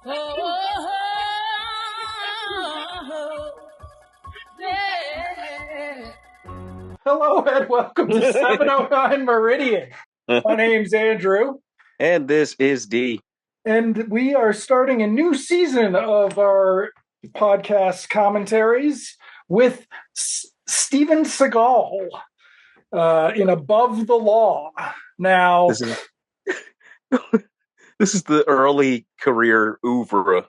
Hello and welcome to 709 Meridian. My name's Andrew. And this is D. And we are starting a new season of our podcast commentaries with Steven Seagal in Above the Law. Now, this is the early career oeuvre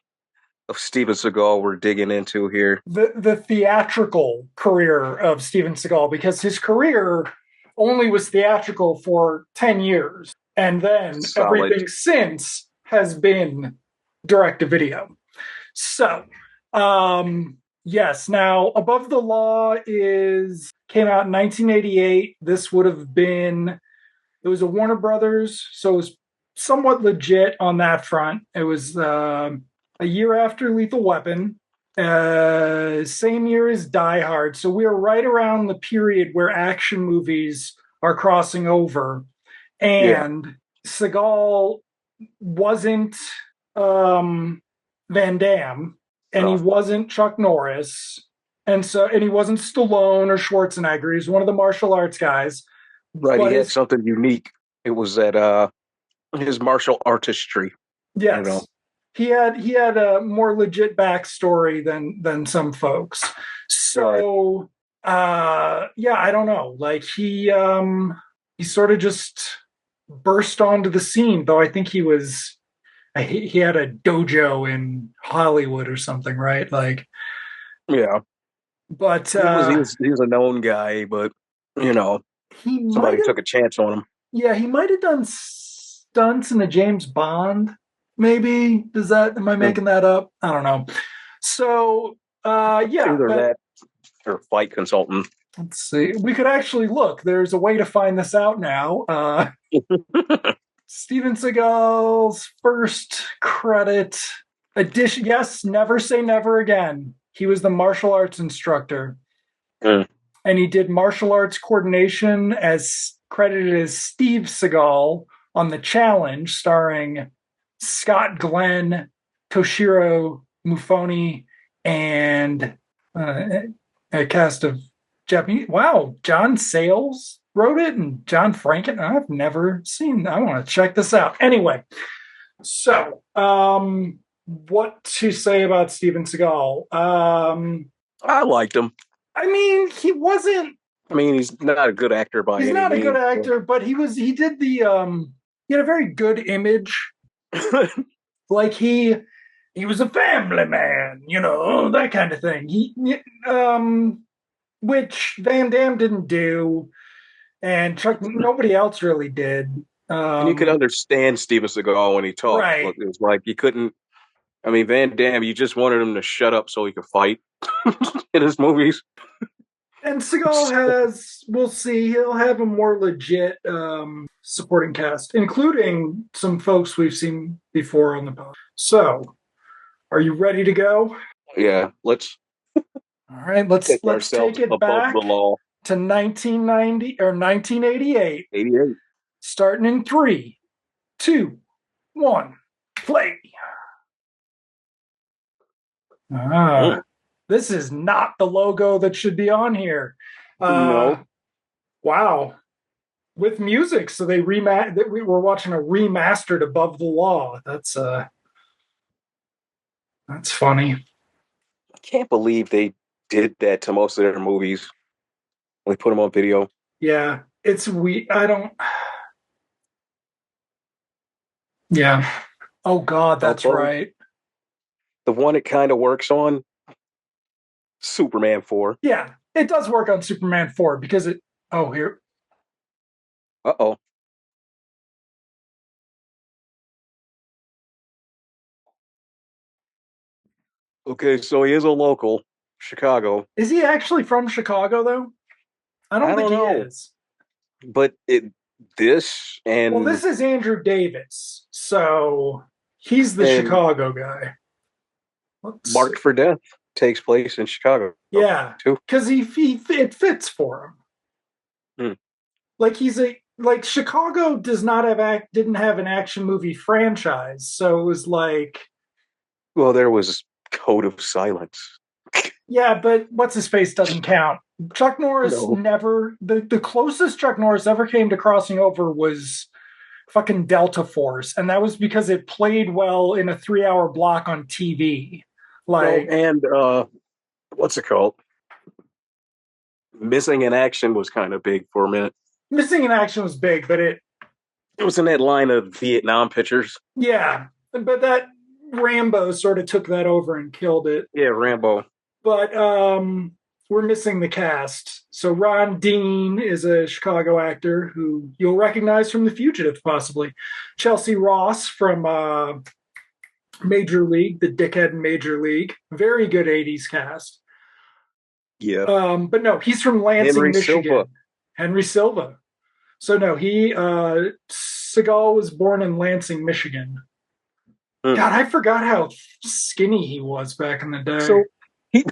of Steven Seagal we're digging into here. The theatrical career of Steven Seagal, because his career only was theatrical for 10 years. And then everything since has been direct-to-video. So, yes. Now, Above the Law came out in 1988. This would have been, it was a Warner Brothers, so it was somewhat legit on that front. It was a year after Lethal Weapon, same year as Die Hard. So we were right around the period where action movies are crossing over. And Seagal wasn't Van Damme, and he wasn't Chuck Norris, and he wasn't Stallone or Schwarzenegger. He was one of the martial arts guys. Right, he had something unique. It was that his martial artistry. Yes, you know? he had a more legit backstory than some folks. So, I don't know. Like he sort of just burst onto the scene, though I think he had a dojo in Hollywood or something, right? Like, yeah. But he was a known guy, but somebody took a chance on him. Yeah, he might have done stunts in a James Bond. Maybe am I making that up? I don't know. So either that or flight consultant. Let's see. We could actually look. There's a way to find this out now. Steven Seagal's first credit edition. Yes, Never Say Never Again. He was the martial arts instructor. And he did martial arts coordination as credited as Steve Seagal on The Challenge, starring Scott Glenn, Toshiro Mifune, and a cast of Japanese. Wow, John Sayles wrote it, and John Franken. I've never seen. I want to check this out. Anyway, so what to say about Steven Seagal? I liked him. I mean, he wasn't. I mean, he's not a good actor by any means. He's not a good actor, but he did the. He had a very good image. Like he was a family man, that kind of thing. Which Van Damme didn't do, and nobody else really did. And you could understand Steven Seagal when he talked. Right. It was like you couldn't. I mean, Van Damme, you just wanted him to shut up so he could fight in his movies. And Seagal we'll see, he'll have a more legit supporting cast, including some folks we've seen before on the podcast. So, are you ready to go? Yeah, let's. All right, let's take it back the law. To 1990 or 1988. 88. Starting in 3, 2, 1, play. This is not the logo that should be on here. No. Wow. With music, so we were watching a remastered Above the Law. That's funny. I can't believe they did that to most of their movies. We put them on video. Yeah, it's Yeah. Oh God, that's right. The one it kind of works on, Superman 4. Yeah, it does work on Superman 4 because it. Oh, here. Uh-oh. Okay, so he is a local, Chicago. Is he actually from Chicago, though? I don't think he is. But this is Andrew Davis, so he's the Chicago guy. Marked for Death takes place in Chicago. Yeah, because it fits for him. Like Chicago didn't have an action movie franchise, so it was like Well, there was Code of Silence. Yeah, but what's his face doesn't count. Chuck Norris No. never. The closest Chuck Norris ever came to crossing over was fucking Delta Force, and that was because it played well in a 3-hour block on TV. Like, And what's it called? Missing in Action was kind of big for a minute. Missing in Action was big, but it was in that line of Vietnam pictures. Yeah, but that Rambo sort of took that over and killed it. Yeah, Rambo. But we're missing the cast. So Ron Dean is a Chicago actor who you'll recognize from The Fugitive, possibly. Chelsea Ross from Major League, the dickhead in Major League. Very good 80s cast. Yeah. But no, he's from Lansing, Henry Michigan. Silva. Henry Silva. So no, Seagal was born in Lansing, Michigan. God, I forgot how skinny he was back in the day. So he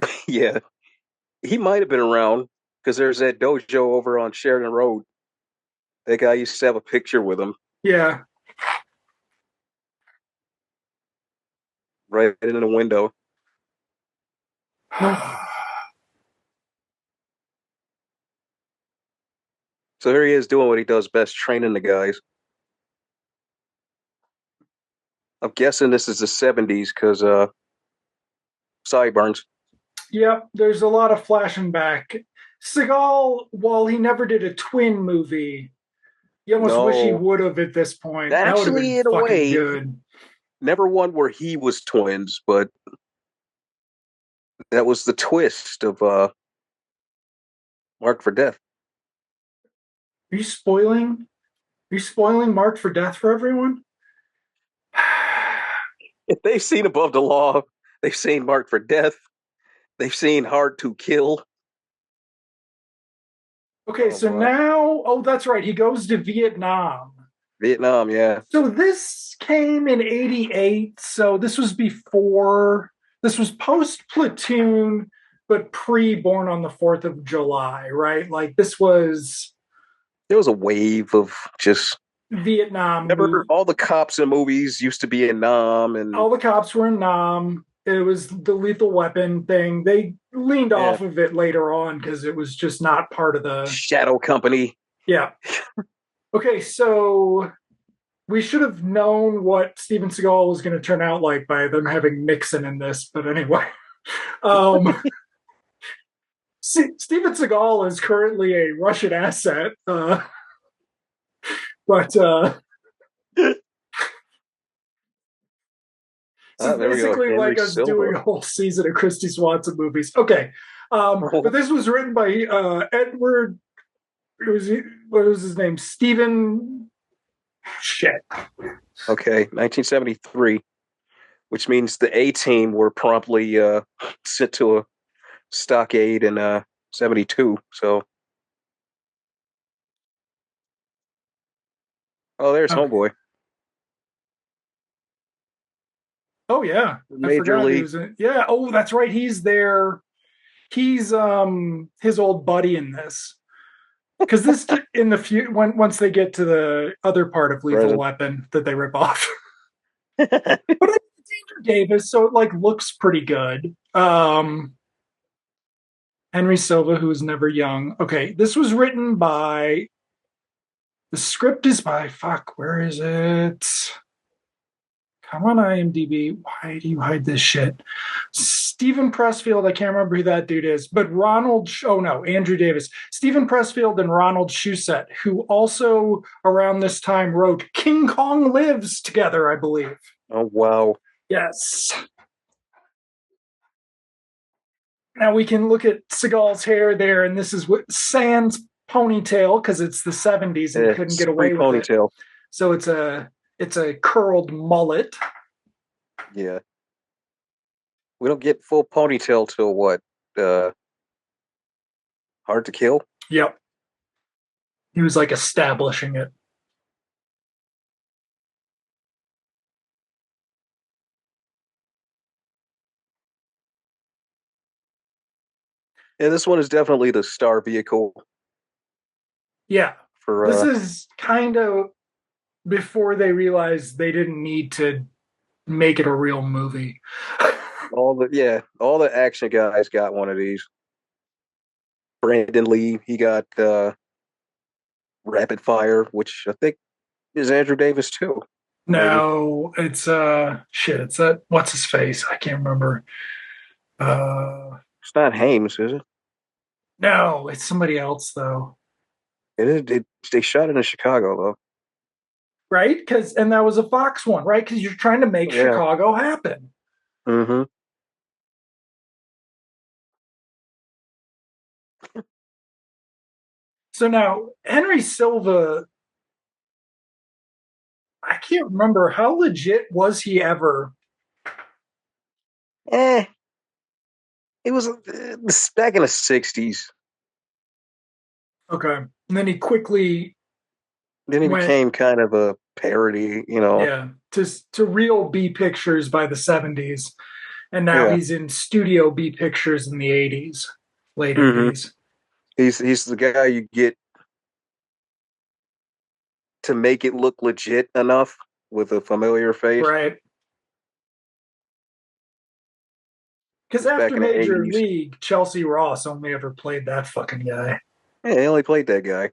might have been around because there's that dojo over on Sheridan Road. That guy used to have a picture with him. Yeah. Right in the window. So here he is doing what he does best, training the guys. I'm guessing this is the 70s because sideburns. Yep, there's a lot of flashing back. Seagal, while he never did a twin movie, you almost wish he would have at this point. Actually, that in a way, good. Never one where he was twins, but that was the twist of Marked for Death. Are you spoiling Marked for Death for everyone? If they've seen Above the Law, they've seen Marked for Death, they've seen Hard to Kill. Okay, now, that's right. He goes to Vietnam. Vietnam, yeah. So this came in 88. So this was post Platoon, but pre-Born on the 4th of July, right? Like there was a wave of just Vietnam. All the cops in movies used to be in Nam, and all the cops were in Nam. It was the Lethal Weapon thing. They leaned off of it later on because it was just not part of the Shadow Company. Yeah. Okay, so we should have known what Steven Seagal was going to turn out like by them having Nixon in this. But anyway, Steven Seagal is currently a Russian asset, but so basically like us doing a whole season of Christy Swanson movies. Okay, but this was written by Edward. What was his name? Steven. Shit. Okay, 1973, which means the A-Team were promptly sent to a stockade in 72. So, there's Homeboy. Oh yeah, Major League. Yeah. Oh, that's right. He's there. He's his old buddy in this. Because this in the once they get to the other part of Lethal Weapon that they rip off. But it's Andrew Davis, so it like looks pretty good. Henry Silva, who is never young. Okay, this was written by. The script is by where is it? Come on, IMDb. Why do you hide this shit? Stephen Pressfield, I can't remember who that dude is, but Andrew Davis. Stephen Pressfield and Ronald Shusett, who also around this time wrote King Kong Lives together, I believe. Oh, wow. Yes. Now we can look at Seagal's hair there, and this is what sans ponytail, because it's the 70s and couldn't get away with ponytail. So it's a curled mullet. Yeah. We don't get full ponytail till what? Hard to Kill? Yep. He was like establishing it. Yeah, this one is definitely the star vehicle. Yeah. This is kind of before they realized they didn't need to make it a real movie. All the action guys got one of these. Brandon Lee, he got Rapid Fire, which I think is Andrew Davis too. Maybe No, it's shit, it's that what's his face? I can't remember. Uh it's not Hames, is it? no, it's somebody else though. It is. They shot it in Chicago though. Right? Cause and that was a Fox one, right? Because you're trying to make Yeah. Chicago happen. Mm-hmm. So now Henry Silva, I can't remember how legit was he ever. Eh, it was back in the '60s. Okay. And then he quickly Then he went, became kind of a parody, you know. yeah, to real B pictures by the 70s. And now Yeah. he's in studio B pictures in the 80s, late Mm-hmm. 80s. He's the guy you get to make it look legit enough with a familiar face. Right. Because It's back after in the Major '80s. League, Chelsea Ross only ever played that fucking guy. Yeah, he only played that guy.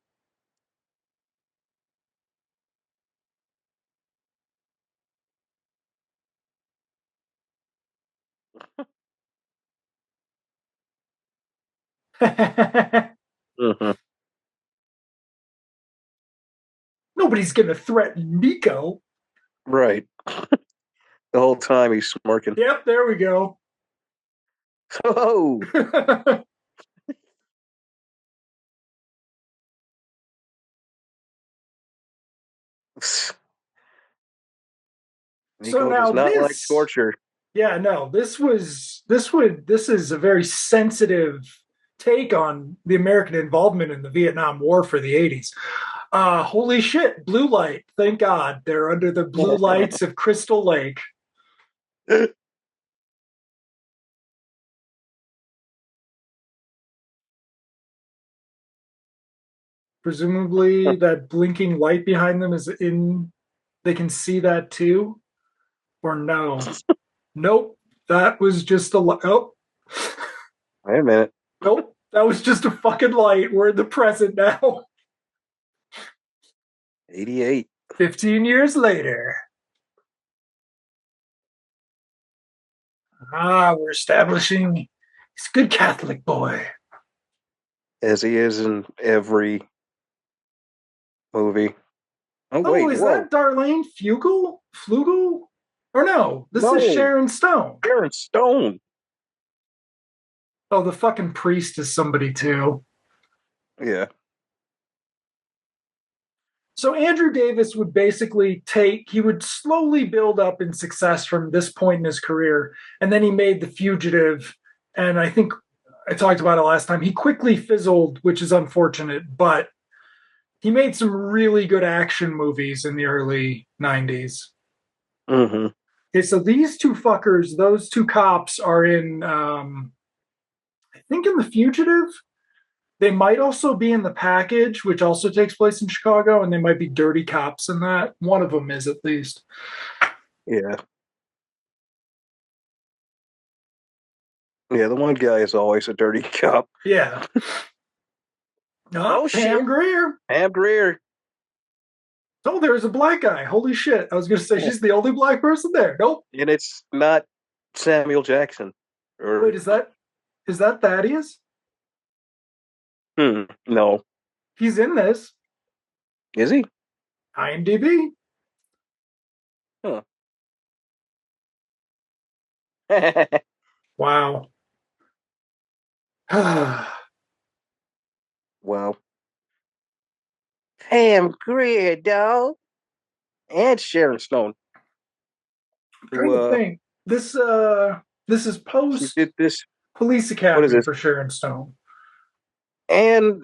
Mm-hmm. Nobody's going to threaten Nico. Right. The whole time he's smirking. Yep, there we go. Oh, So Nico does now not like this, torture. yeah, no, this is a very sensitive take on the American involvement in the Vietnam War for the 80s. Holy shit, blue light. Thank God they're under the blue lights of Crystal Lake. Presumably that blinking light behind them is in, they can see that too. Or no? Nope. That was just a oh. Wait a minute. Nope. That was just a fucking light. We're in the present now. 88. 15 years later. We're establishing he's a good Catholic boy. As he is in every movie. Oh, Oh, wait. is Whoa. that Darlene Fugel? Flugel? Or no, this is No. Sharon Stone. Sharon Stone. Oh, the fucking priest is somebody too. Yeah. So Andrew Davis would basically he would slowly build up in success from this point in his career. And then he made The Fugitive. And I think I talked about it last time. He quickly fizzled, which is unfortunate, but he made some really good action movies in the early 90s. Mm-hmm. Okay, so these two fuckers, those two cops are in, I think in The Fugitive. They might also be in The Package, which also takes place in Chicago, and they might be dirty cops in that. One of them is, at least. Yeah. Yeah, the one guy is always a dirty cop. Yeah. Oh, Pam shit. Grier. Pam Grier. Oh, there's a black guy. Holy shit. I was going to say she's the only black person there. Nope. And it's not Samuel Jackson. Or Wait, is that Thaddeus? no. He's in this. Is he? IMDb. Huh. Wow. Well, Pam Grier, dog. And Sharon Stone. I'm trying to think. This is She post did this. Police What is Academy this? for Sharon Stone. And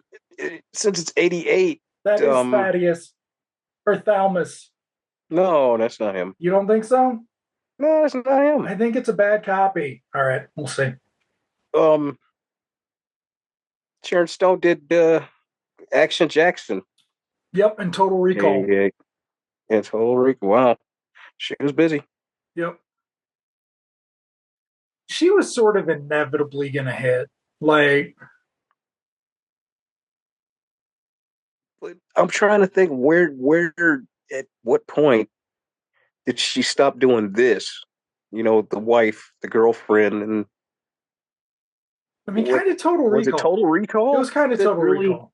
since it's 88, That is Thaddeus or Thalmus. no, that's not him. You don't think so? No, that's not him. I think it's a bad copy. All right, we'll see. Sharon Stone did Action Jackson. Yep, and Total Recall. 88. And Total Recall. Wow. She was busy. Yep. she was sort of inevitably gonna hit. Like, But I'm trying to think where at what point did she stop doing this? You know, the wife, the girlfriend, and I mean, what kind of Total was it? Recall. Total It was Recall kind of that Total really, Recall.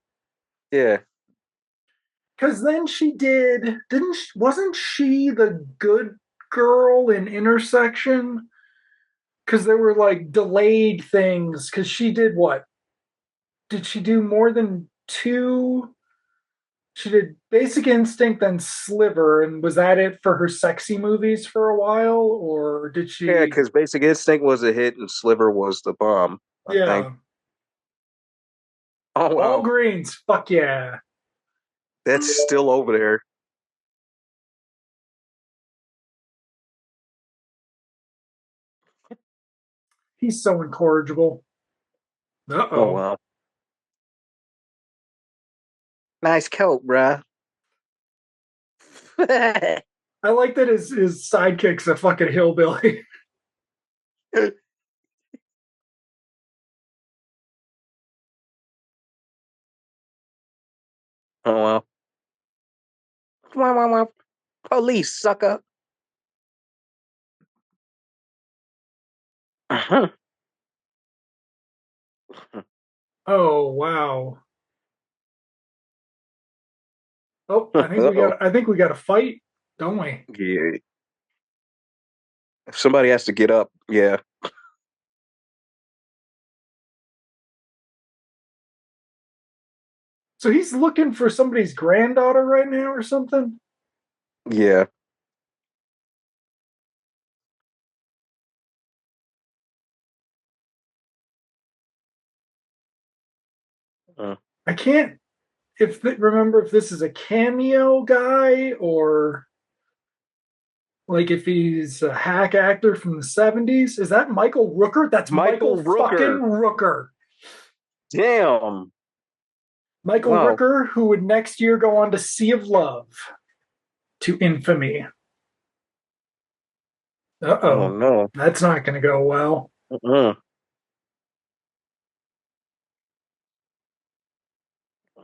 yeah, Because then she did, didn't she, wasn't she the good girl in Intersection? Because there were like delayed things. Because she did what? Did she do more than two? She did Basic Instinct, then Sliver, and was that it for her sexy movies for a while, or did yeah, she? because Basic Instinct was a hit and Sliver was the bomb. I think. Yeah, Oh wow, Walgreens, fuck yeah. that's still over there. He's so incorrigible. Uh Oh oh. wow, nice coat, bruh. Oh I like that his sidekick's a fucking hillbilly. wow, wow, wow, wow. Police sucker. Uh-huh. Oh wow. Oh, Uh-oh. I think we got a fight, don't we? Yeah. If somebody has to get up, yeah, So he's looking for somebody's granddaughter right now or something? yeah. Uh, I can't remember if this is a cameo guy or like if he's a hack actor from the 70s. Is that Michael Rooker? That's Michael Michael fucking Rooker. Rooker. Damn. Michael Wow. Rooker, who would next year go on to Sea of Love, to infamy. Uh Oh oh. no. That's not going to go well. Uh-uh.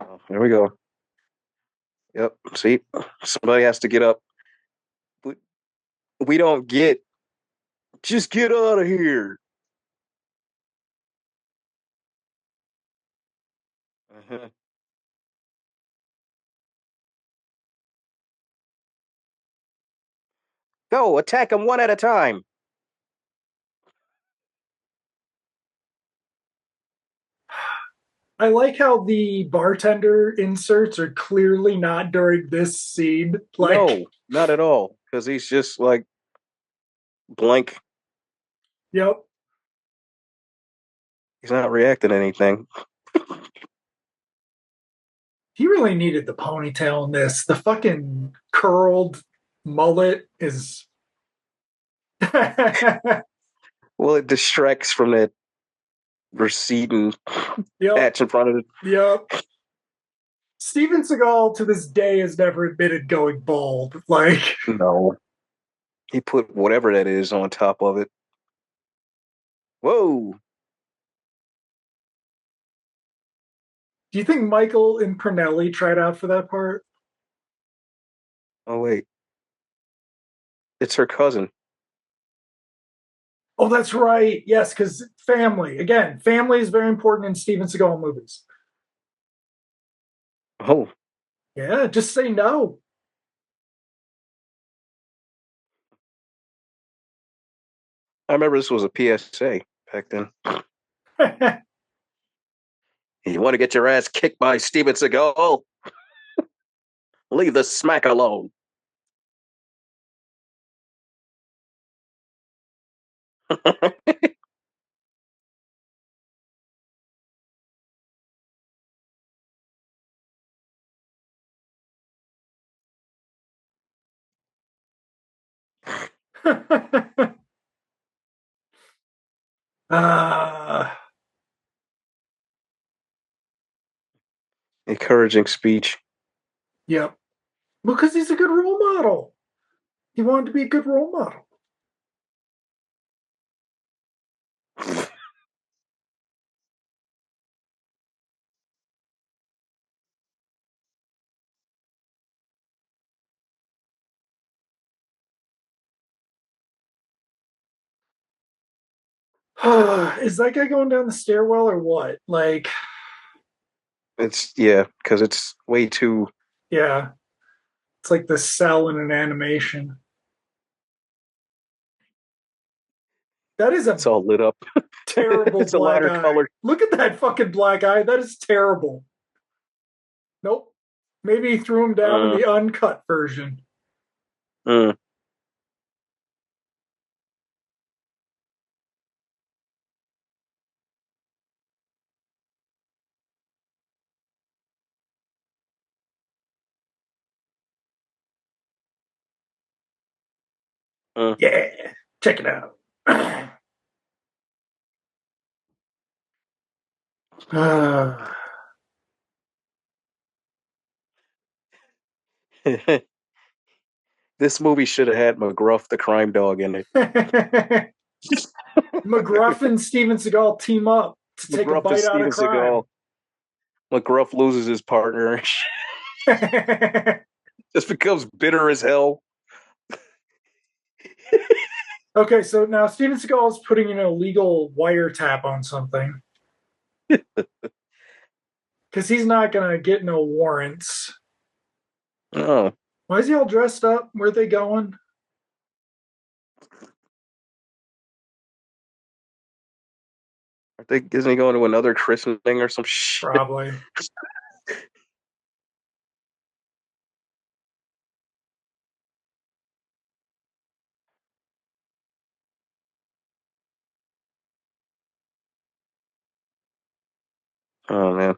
Oh, there we go. Yep. See, somebody has to get up. We, we don't get. Just get out of here. Uh-huh. Go attack them one at a time. I like how the bartender inserts are clearly not during this scene. Like, No, not at all. Because he's just like blank. yep, He's not reacting to anything. he really needed the ponytail in this. The fucking curled mullet is. Well, it distracts from that receding Yep, patch in front of it. yep. Steven Seagal to this day has never admitted going bald. Like, No. He put whatever that is on top of it. Whoa. do you think Michael Impernelli tried out for that part? Oh, wait. It's her cousin. Oh, that's right. Yes, because family. Again, family is very important in Steven Seagal movies. Oh, Yeah, just say no. I remember this was a PSA back then. You want to get your ass kicked by Steven Seagal? Leave the smack alone. uh, Encouraging speech. yep. Because he's a good role model. He wanted to be a good role model. Is that guy going down the stairwell or what? Like, It's because it's way too. yeah, it's like the cell in an animation. That is a It's all lit up. terrible It's a black lighter eye. color. Look at that fucking black eye. That is terrible. Nope. Maybe he threw him down in Uh, the uncut version. uh, uh. Yeah, check it out. This movie should have had McGruff the crime dog in it. McGruff and Steven Seagal team up to take a McGruff is bite out of Steven crime. Seagal. McGruff loses his partner. Just becomes bitter as hell. Okay, so now Steven Seagal is putting an illegal wiretap on something because he's not going to get no warrants. Oh, Why is he all dressed up? Where are they going? isn't he going to another christening or some shit? Probably. Oh man.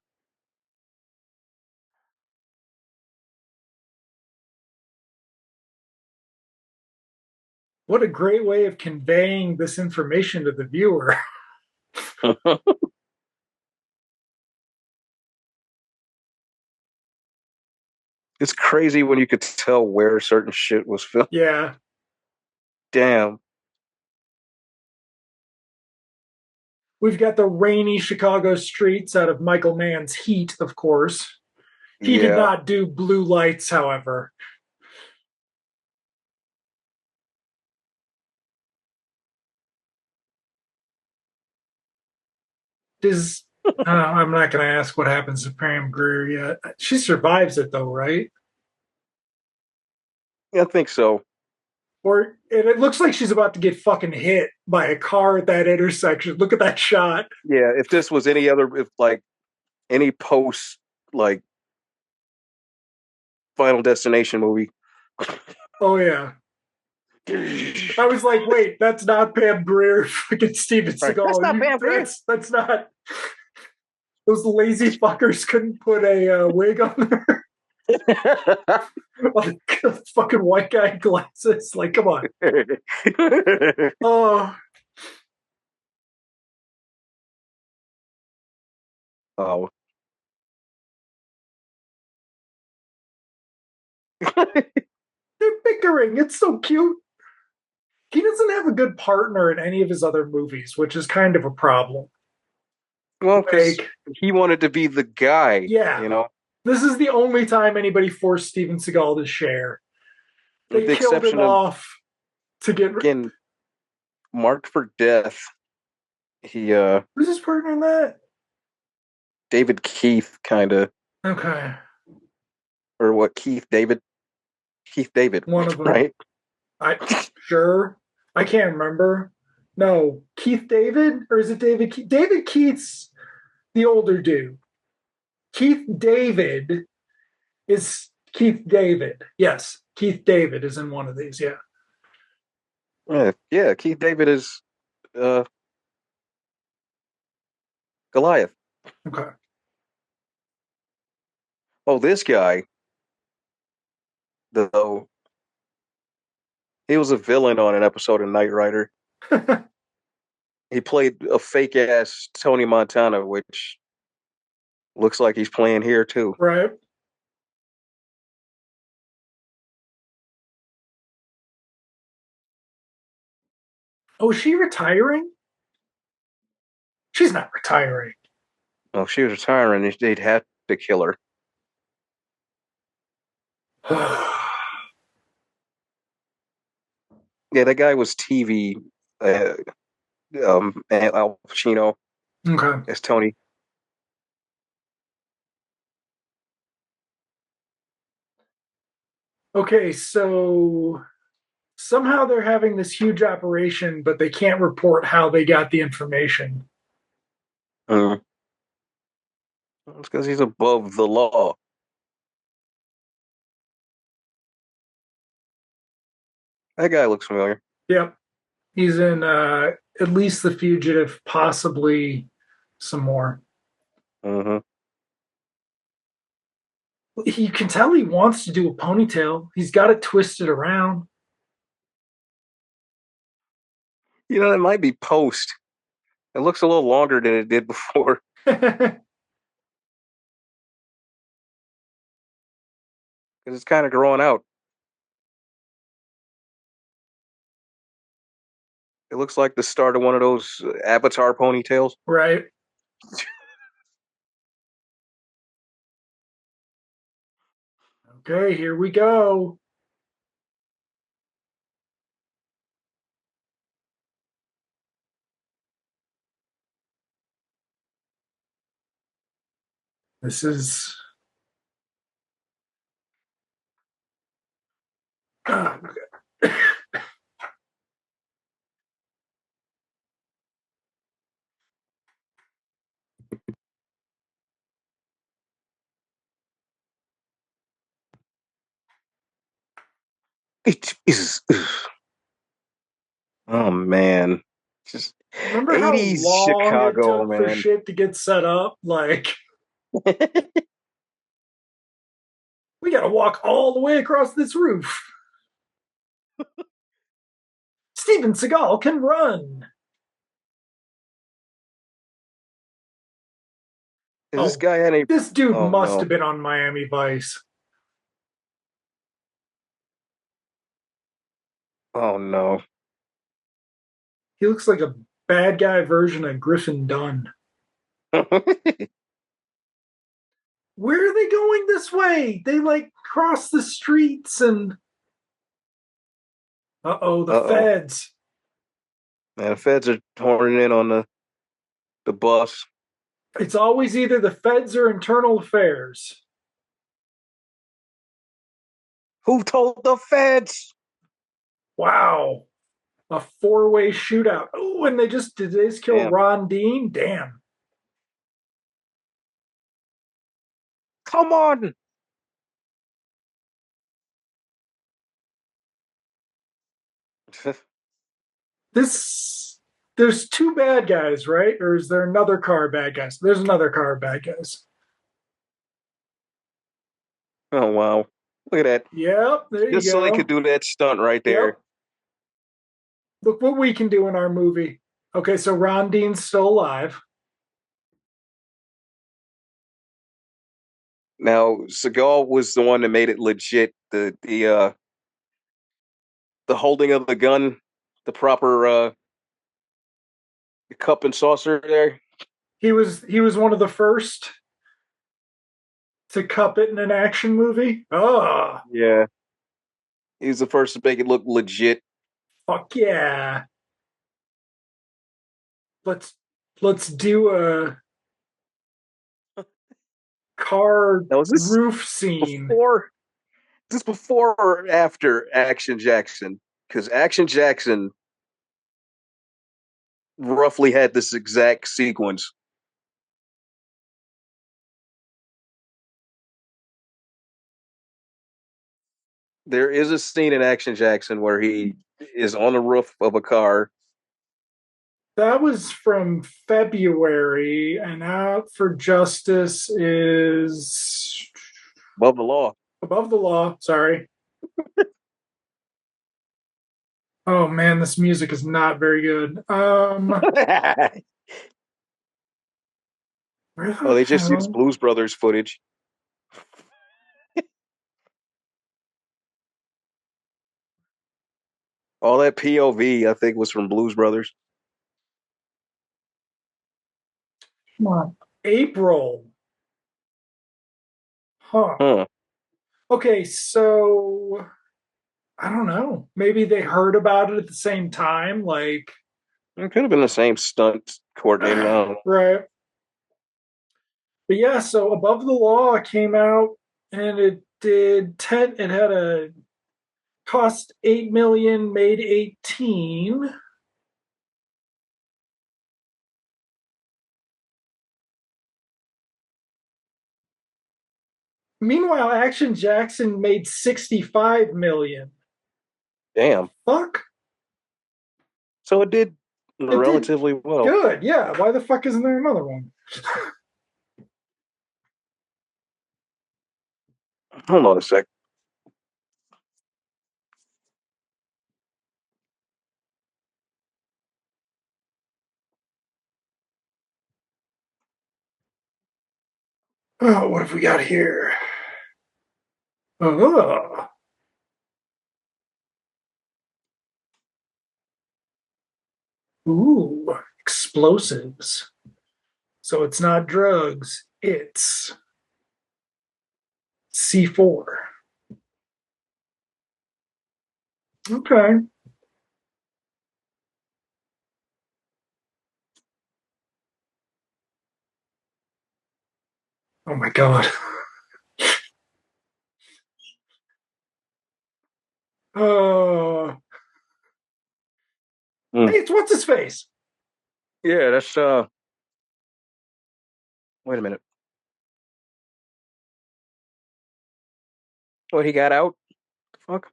What a great way of conveying this information to the viewer. It's crazy when you could tell where certain shit was filmed. Yeah. Damn. We've got the rainy Chicago streets out of Michael Mann's Heat, of course. He did Yeah. not do Blue Lights, however. Does I'm not going to ask what happens to Pam Grier yet. She survives it though, right? Yeah, I think so. Or it looks like she's about to get fucking hit by a car at that intersection. Look at that shot. Yeah, if this was if like any post like Final Destination movie. Oh yeah. I was like, wait, that's not Pam Grier, fucking Steven Right. Seagal. That's not Pam Grier. That's not. Those lazy fuckers couldn't put a wig on her. Fucking white guy glasses. Like, come on. Oh. Oh. They're bickering. It's so cute. He doesn't have a good partner in any of his other movies, which is kind of a problem. Well, because Like, he wanted to be the guy, yeah, you know. this is the only time anybody forced Steven Seagal to share. They With the killed him exception of off to get. again, Marked for Death. He Who's his partner in that? David Keith kind of, Okay, or what Keith David one of them. right? Sure. I can't remember. No, Keith David, or is it David Keith? David Keith's the older dude. Keith David is Keith David. Yes, Keith David is in one of these. Yeah. Yeah, Keith David is Goliath. Okay. Oh, this guy, though, he was a villain on an episode of Knight Rider. He played a fake ass Tony Montana, which looks like he's playing here too. Right. Oh, is she retiring? She's not retiring. Well, if she was retiring, they'd have to kill her. Yeah, that guy was TV. Al Pacino Okay. as Tony. Okay, so somehow they're having this huge operation, but they can't report how they got the information. Mm. It's because he's above the law. That guy looks familiar. Yep. He's in at least The Fugitive, possibly some more. Mm-hmm. You can tell he wants to do a ponytail. He's got it twisted around. It might be post. It looks a little longer than it did before. Because it's kind of growing out. It looks like the start of one of those Avatar ponytails. Right. Okay, here we go. This is. Uh, It is. Oh man, just remember how 80s long it Chicago, took for man. shit to get set up? Like, we got to walk all the way across this roof. Steven Seagal can run. Is this Oh, guy any? this dude Oh must have no! been on Miami Vice. Oh no! He looks like a bad guy version of Griffin Dunn. Where are they going this way? They like cross the streets and uh-oh, the Uh-oh. feds. Man, the feds are horning in on the bus. It's always either the feds or internal affairs. Who told the feds? Wow. A four-way shootout. Oh, and did they just kill Damn. Ron Dean? Damn. Come on. This there's two bad guys, right? Or is there another car bad guys? There's another car bad guys. Oh wow. Look at that. Yep, there you Just so they could go. do that stunt right there. Yep. Look what we can do in our movie. Okay, so Ron Dean's still alive. Now, Seagal was the one that made it legit. The holding of the gun, the proper cup and saucer there. He was one of the first to cup it in an action movie. Oh, Yeah. He was the first to make it look legit. fuck yeah. Let's let's do a car Now, is this roof scene. before? Is this before or after Action Jackson? Because Action Jackson roughly had this exact sequence. There is a scene in Action Jackson where he is on the roof of a car. That was from February, and Out for Justice is Above the law. above the law. Sorry. Oh man, this music is not very good. Where the They just used hell? Blues Brothers footage. All that POV, I think, was from Blues Brothers. Come on. April. Huh. Huh. Okay, so I don't know. Maybe they heard about it at the same time. Like, It could have been the same stunt coordinator. I don't know. Right. But yeah, so Above the Law came out and it did 10, it had a cost 8 million, made 18. Meanwhile, Action Jackson made 65 million. Damn. Fuck. So it did It did relatively well. good. Yeah. Why the fuck isn't there another one? Hold on a sec. Oh, what have we got here? Oh. Ooh, explosives. So it's not drugs, it's C4. Okay. Oh my god. Oh. Hey, it's what's his face? Yeah, that's wait a minute. What, he got out? The fuck?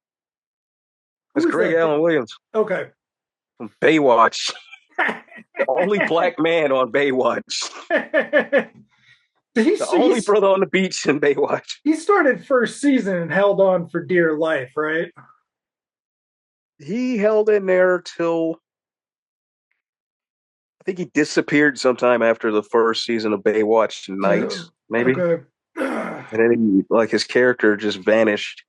That's Who is Greg that? Allen Williams Okay. from Baywatch. The only black man on Baywatch. The only brother on the beach in Baywatch. He started first season and held on for dear life, right? He held in there till I think he disappeared sometime after the first season of Baywatch Nights, maybe. Okay. And then he, like, his character just vanished.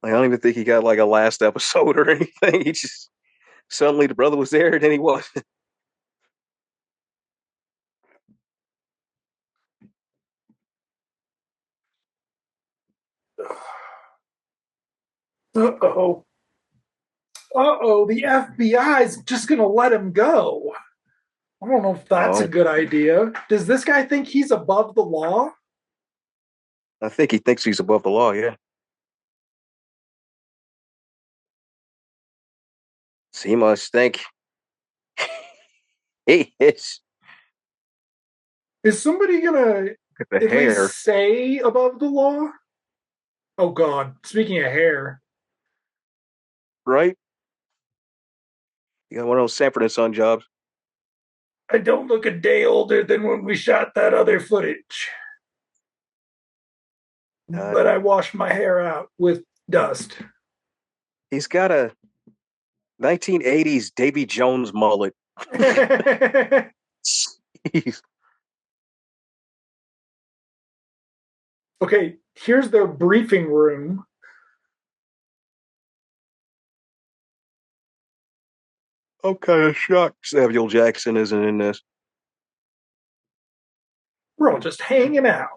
Like, I don't even think he got like a last episode or anything. He just suddenly the brother was there and then he wasn't. Uh-oh. Uh-oh, the FBI's just gonna let him go. I don't know if that's a good idea. Does this guy think he's above the law? I think he thinks he's above the law, yeah. So he must think he is. Is somebody gonna The at hair. least say above the law? Oh god, speaking of hair. Right? You got one of those Sanford and Son jobs. I don't look a day older than when we shot that other footage. But I washed my hair out with dust. He's got a 1980s Davy Jones mullet. Jeez. Okay, here's their briefing room. I'm kind of shocked Samuel Jackson isn't in this. We're all just hanging out.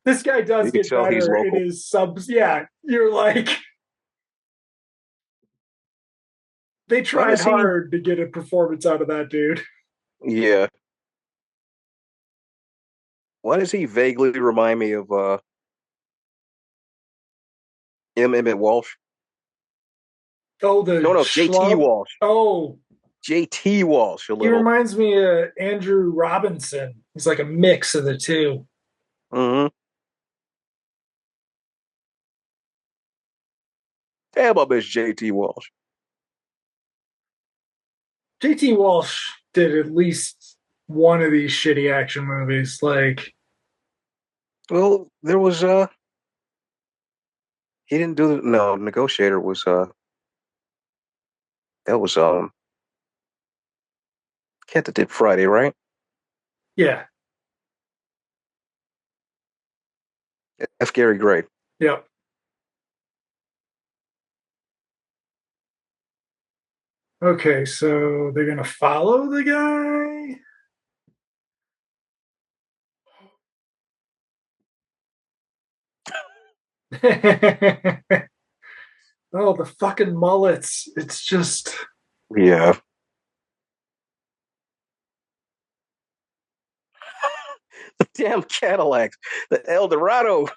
This guy does get better in his subs. Yeah, you're like, they tried hard to get a performance out of that dude. Yeah. Why does he vaguely remind me of Emmett Walsh? Oh, the no, JT Walsh. Oh, JT Walsh. A little. He reminds me of Andrew Robinson. He's like a mix of the two. Mm-hmm. Damn, I miss JT Walsh. JT Walsh did at least one of these shitty action movies. Like, well, there was he didn't do the Negotiator was that was Cat that did Friday, right? Yeah. F. Gary Gray. Yep. Okay, so they're gonna follow the guy. Oh, the fucking mullets. It's just. Yeah. The damn Cadillacs. The Eldorado.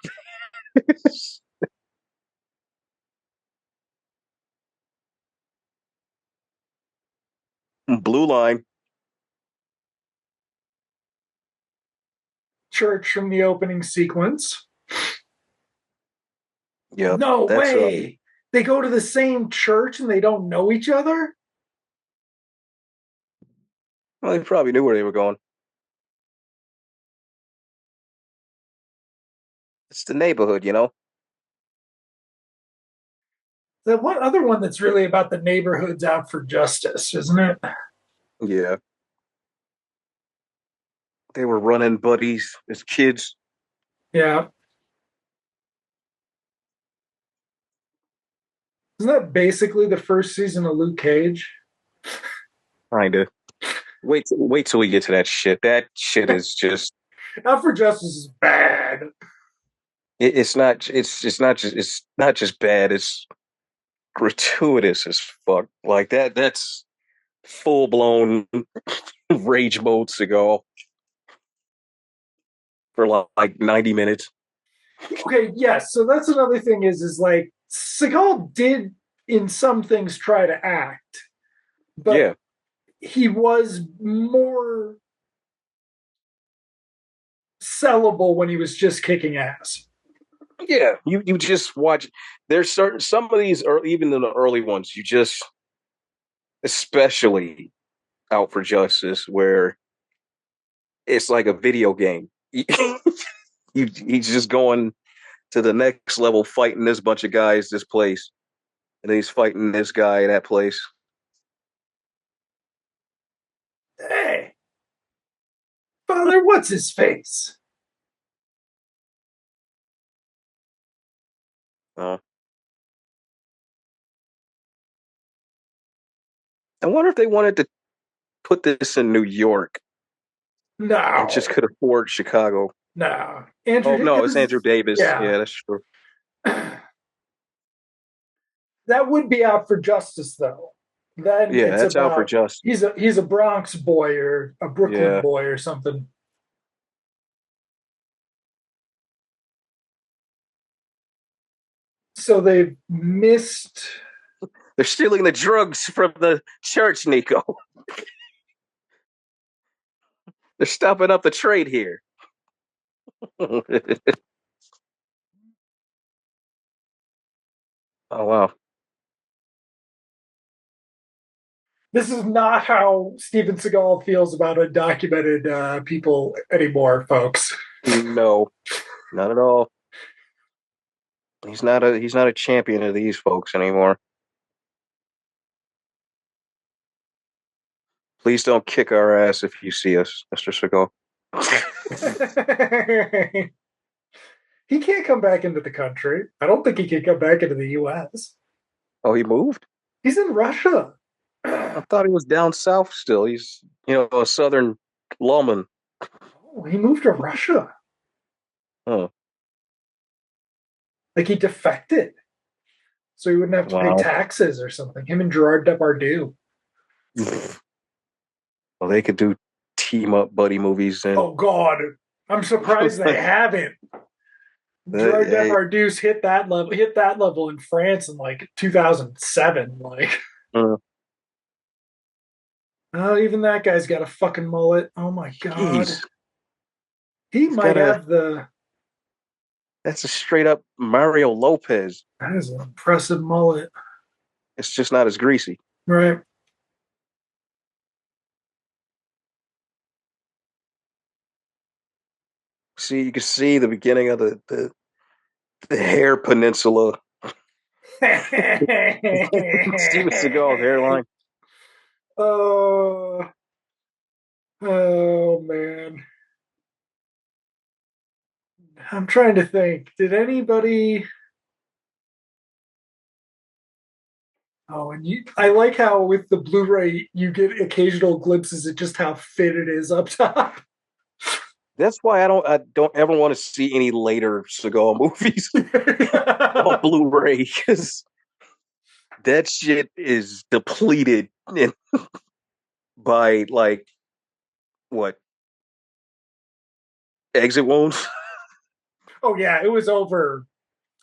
Blue line. Church from the opening sequence. Yep. No That's way. They go to the same church and they don't know each other? well, they probably knew where they were going. It's the neighborhood, you know? The one other one that's really about the neighborhoods out for justice, isn't it? Yeah. They were running buddies as kids. Yeah. Isn't that basically the first season of Luke Cage? Kinda. Wait till we get to that shit. That shit is just Out for Justice is bad. it's not just bad, it's gratuitous as fuck. Like that's full blown rage mode Seagal for like 90 minutes. Okay, yes. So that's another thing is like Seagal did in some things try to act, but Yeah. he was more sellable when he was just kicking ass. Yeah. You just watch there's certain some of these are even in the early ones, you just especially out for justice where it's like a video game. He's just going to the next level, fighting this bunch of guys, this place, and then he's fighting this guy, that place. Hey, Father, what's his face? Uh, I wonder if they wanted to put this in New York and just No, could afford Chicago. no. Oh Andrew, no, it's because Andrew Davis. yeah, Yeah, that's true. that would be out for justice though. Then Yeah, it's that's out for about justice. he's a Bronx boy or a Brooklyn Yeah, boy or something. So they've missed. they're stealing the drugs from the church, Nico. They're stopping up the trade here. Oh wow. This is not how Steven Seagal feels about undocumented people anymore, folks. No, not at all. He's not a champion of these folks anymore. Please don't kick our ass if you see us, Mr. Seagal. He can't come back into the country. I don't think he can come back into the U.S. Oh, he moved? He's in Russia. I thought he was down south still. He's, a southern lawman. Oh, he moved to Russia. Oh, Like he defected. So he wouldn't have to pay wow. taxes or something. Him and Gerard Depardieu. Well, they could do team up buddy movies and Oh God. I'm surprised they haven't. Gerard hey, Depardieu's hit that level in France in like 2007. Like, uh, oh, even that guy's got a fucking mullet. Oh my God. geez, He he's might got a have the. that's a straight up Mario Lopez. That is an impressive mullet. It's just not as greasy. Right. See, you can see the beginning of the hair peninsula. Steven Seagal's hairline. Oh, oh man. I'm trying to think. Did anybody Oh, and I like how with the Blu-ray you get occasional glimpses of just how fit it is up top. That's why I don't ever want to see any later Seagal movies on Blu-ray because that shit is depleted by like what exit wounds. Oh yeah, it was over.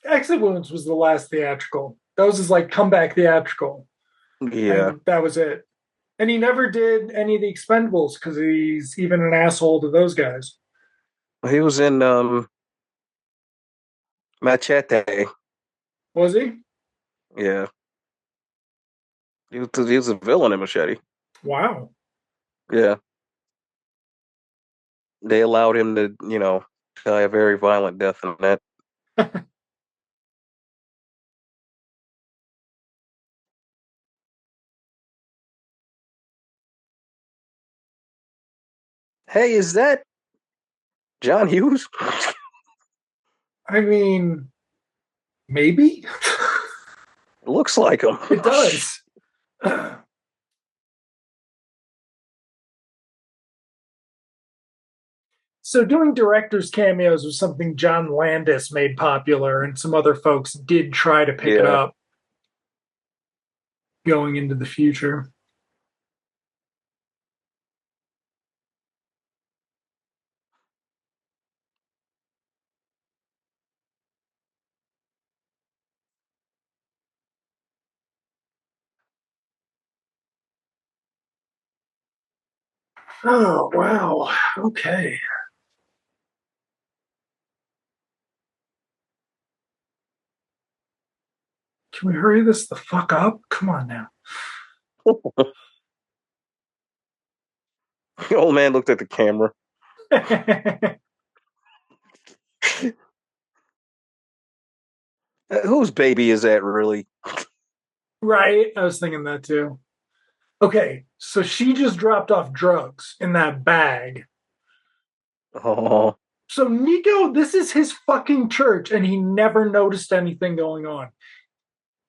Exit Wounds was the last theatrical. That was his like comeback theatrical, Yeah, and that was it. And he never did any of the Expendables because he's even an asshole to those guys. he was in Machete. Was he? Yeah, he was a villain in Machete. Wow. Yeah, they allowed him to die a very violent death in that. Hey, is that John Hughes? I mean, maybe It looks like him. it does. So doing director's cameos was something John Landis made popular, and some other folks did try to pick it Yeah. up going into the future. Oh, wow. Okay. Can we hurry this the fuck up? Come on now. The old man looked at the camera. Whose baby is that, really? Right. I was thinking that too. Okay. So she just dropped off drugs in that bag. Oh, So Nico, this is his fucking church, and he never noticed anything going on.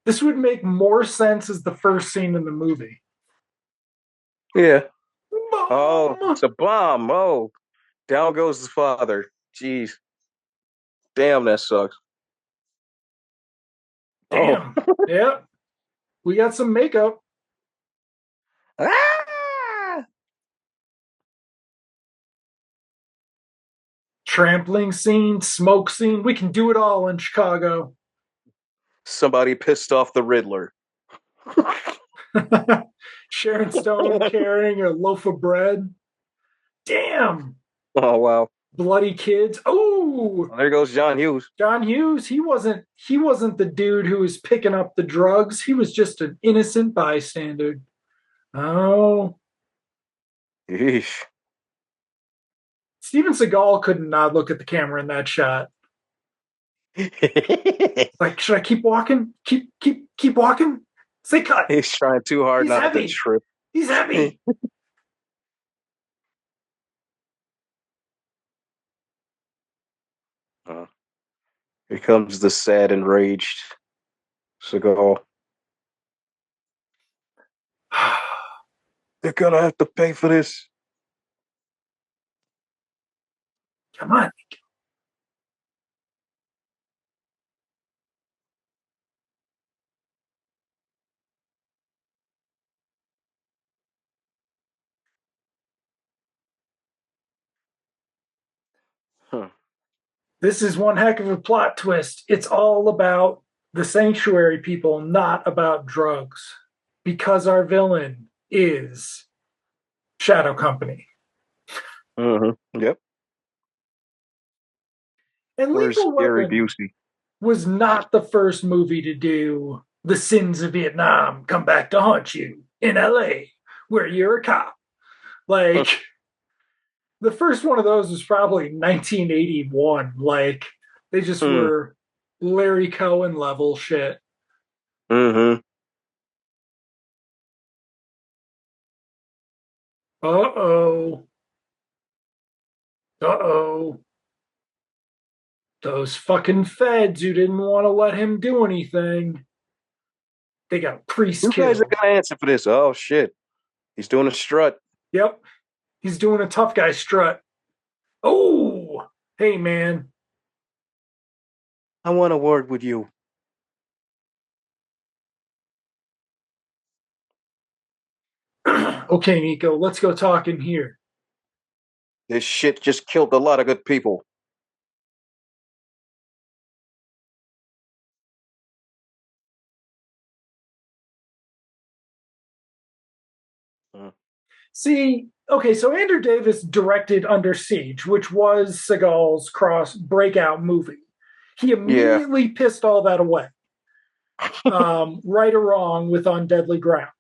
This would make more sense as the first scene in the movie. yeah. Oh, Mom! it's a bomb. Oh, down goes his father. Jeez. Damn, that sucks. Oh. Damn. Yep. We got some makeup. Ah! Trampling scene, smoke scene. We can do it all in Chicago. Somebody pissed off the Riddler. Sharon Stone carrying a loaf of bread. Damn. Oh, wow. Bloody kids. Oh, Well, there goes John Hughes. John Hughes. He wasn't the dude who was picking up the drugs. He was just an innocent bystander. Oh, Yeesh. Steven Seagal could not look at the camera in that shot. Like, should I keep walking? Keep walking. Say cut. He's trying too hard He's not to heavy. trip. He's heavy. Uh, Here comes the sad, enraged Seagal. They're gonna have to pay for this. Come on. Huh. This is one heck of a plot twist. It's all about the sanctuary people, not about drugs. Because our villain is Shadow Company. Mm-hmm. Yep. And Where's Lethal Gary Weapon Busey? was not the first movie to do the sins of Vietnam come back to haunt you in LA, where you're a cop. Like, the first one of those was probably 1981. Like, they just Mm. were Larry Cohen level shit. Mm-hmm. Uh-oh. Uh-oh. Those fucking feds who didn't want to let him do anything. They got a priest You guys killed. are gonna answer for this. Oh shit. He's doing a strut. Yep. He's doing a tough guy strut. Oh, hey, man. I want a word with you. Okay, Nico, let's go talk in here. This shit just killed a lot of good people. See, okay, so Andrew Davis directed Under Siege, which was Seagal's cross breakout movie. He immediately pissed all that away, right or wrong, with On Deadly Ground,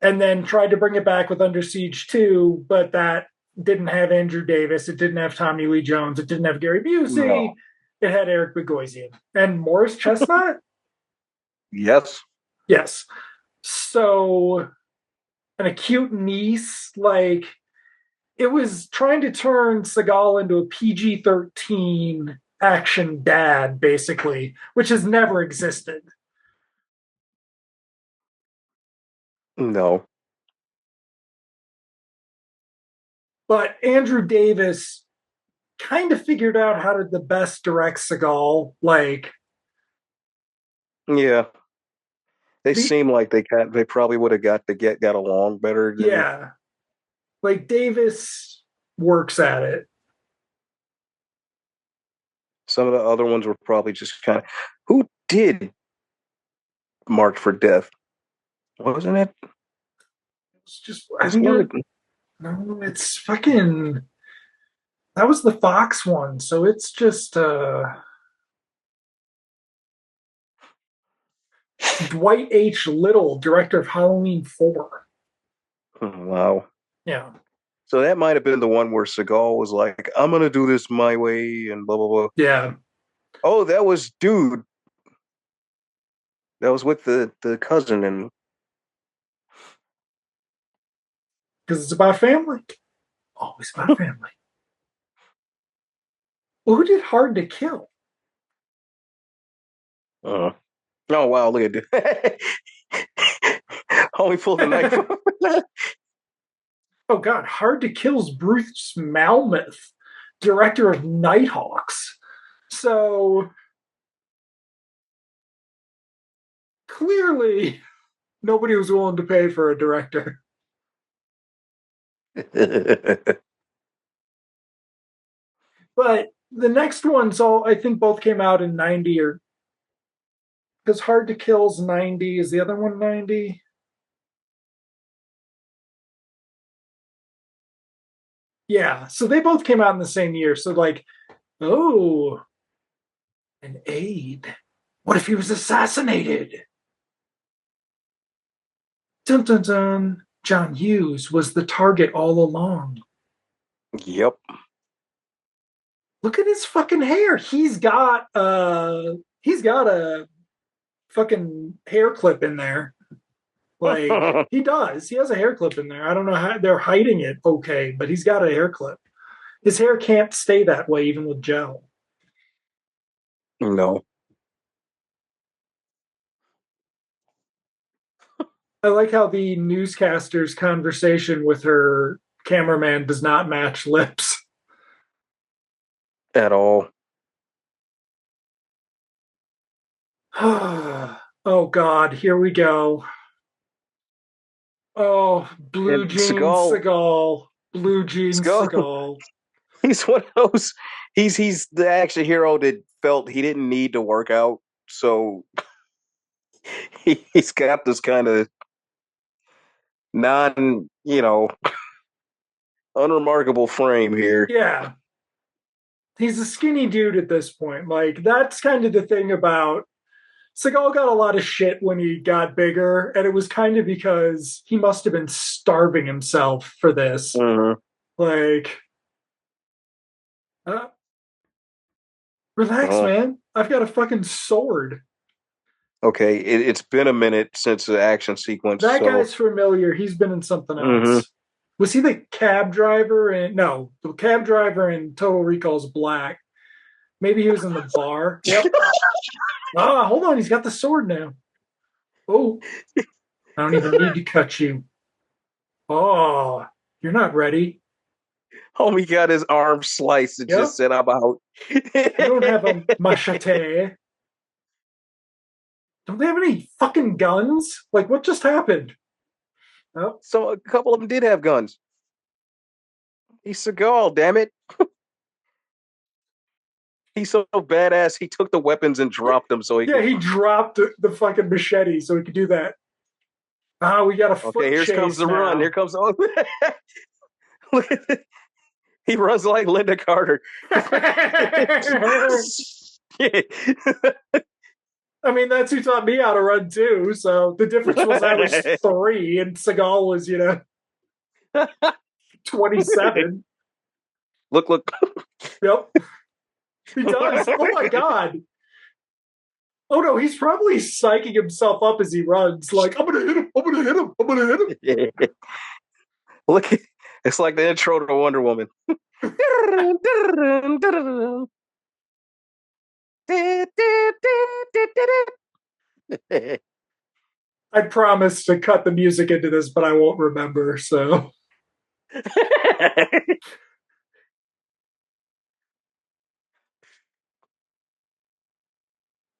and then tried to bring it back with Under Siege 2, but that didn't have Andrew Davis, it didn't have Tommy Lee Jones, it didn't have Gary Busey, no. It had Eric Bogosian and Morris Chestnut. Yes. Yes. So an acute niece, like, it was trying to turn Seagal into a PG-13 action dad, basically, which has never existed. No. But Andrew Davis kind of figured out how to the best direct Seagal. Like, yeah, they seem like they probably would have got along better. Yeah, like Davis works at it. Some of the other ones were probably just kind of. Who did Marked for Death? Wasn't it? It's just no, it's fucking. That was the Fox one, so it's just Dwight H. Little, director of Halloween 4. Wow. Yeah. So that might have been the one where Seagal was like, "I'm gonna do this my way," and blah blah blah. Yeah. Oh, that was dude. That was with the cousin and. Because it's about family. Always about family. Well, who did Hard to Kill? Oh wow! Look at that. Oh, he pulled the knife. Oh God! Hard to Kill's Bruce Malmuth, director of Nighthawks. So clearly, nobody was willing to pay for a director. But the next ones, I think both came out in 90, or because Hard to Kill's 90, is the other one 90? Yeah, so they both came out in the same year. So like, oh, an aide. What if he was assassinated? Dun dun dun. John Hughes was the target all along. Yep. Look at his fucking hair. He's got a fucking hair clip in there. Like, he does. He has a hair clip in there. I don't know how they're hiding it okay, but he's got a hair clip. His hair can't stay that way even with gel. No. I like how the newscaster's conversation with her cameraman does not match lips. At all. Oh God, here we go. Oh, blue jeans Seagal. Blue jeans Seagal. He's one of those. He's the action hero that felt he didn't need to work out, so he's got this kind of unremarkable frame here. Yeah. He's a skinny dude at this point. Like, that's kind of the thing about Seagal got a lot of shit when he got bigger, and it was kind of because he must have been starving himself for this. Mm-hmm. Like, relax, man. I've got a fucking sword. Okay, it's been a minute since the action sequence. That guy's familiar. He's been in something else. Mm-hmm. Was he the cab driver the cab driver in Total Recall's Black. Maybe he was in the bar. Yep. Hold on. He's got the sword now. Oh, I don't even need to cut you. Oh, you're not ready. Homie got his arm sliced and just Yep. said, "I'm out." You don't have a machete. Don't they have any fucking guns? Like, what just happened? Oh, So a couple of them did have guns. He's Seagal, damn it. He's so badass. He took the weapons and dropped them so he yeah, could. he dropped the fucking machete so he could do that. Ah, we got a Okay, foot here comes chase the run. Here now. comes. Oh, look at it. He runs like Linda Carter. I mean, that's who taught me how to run too. So the difference was I was 3 and Seagal was, 27. Look. Yep. He does. Oh my God. Oh no, he's probably psyching himself up as he runs. Like, I'm going to hit him. I'm going to hit him. I'm going to hit him. Look, it's like the intro to Wonder Woman. I promise to cut the music into this, but I won't remember. So,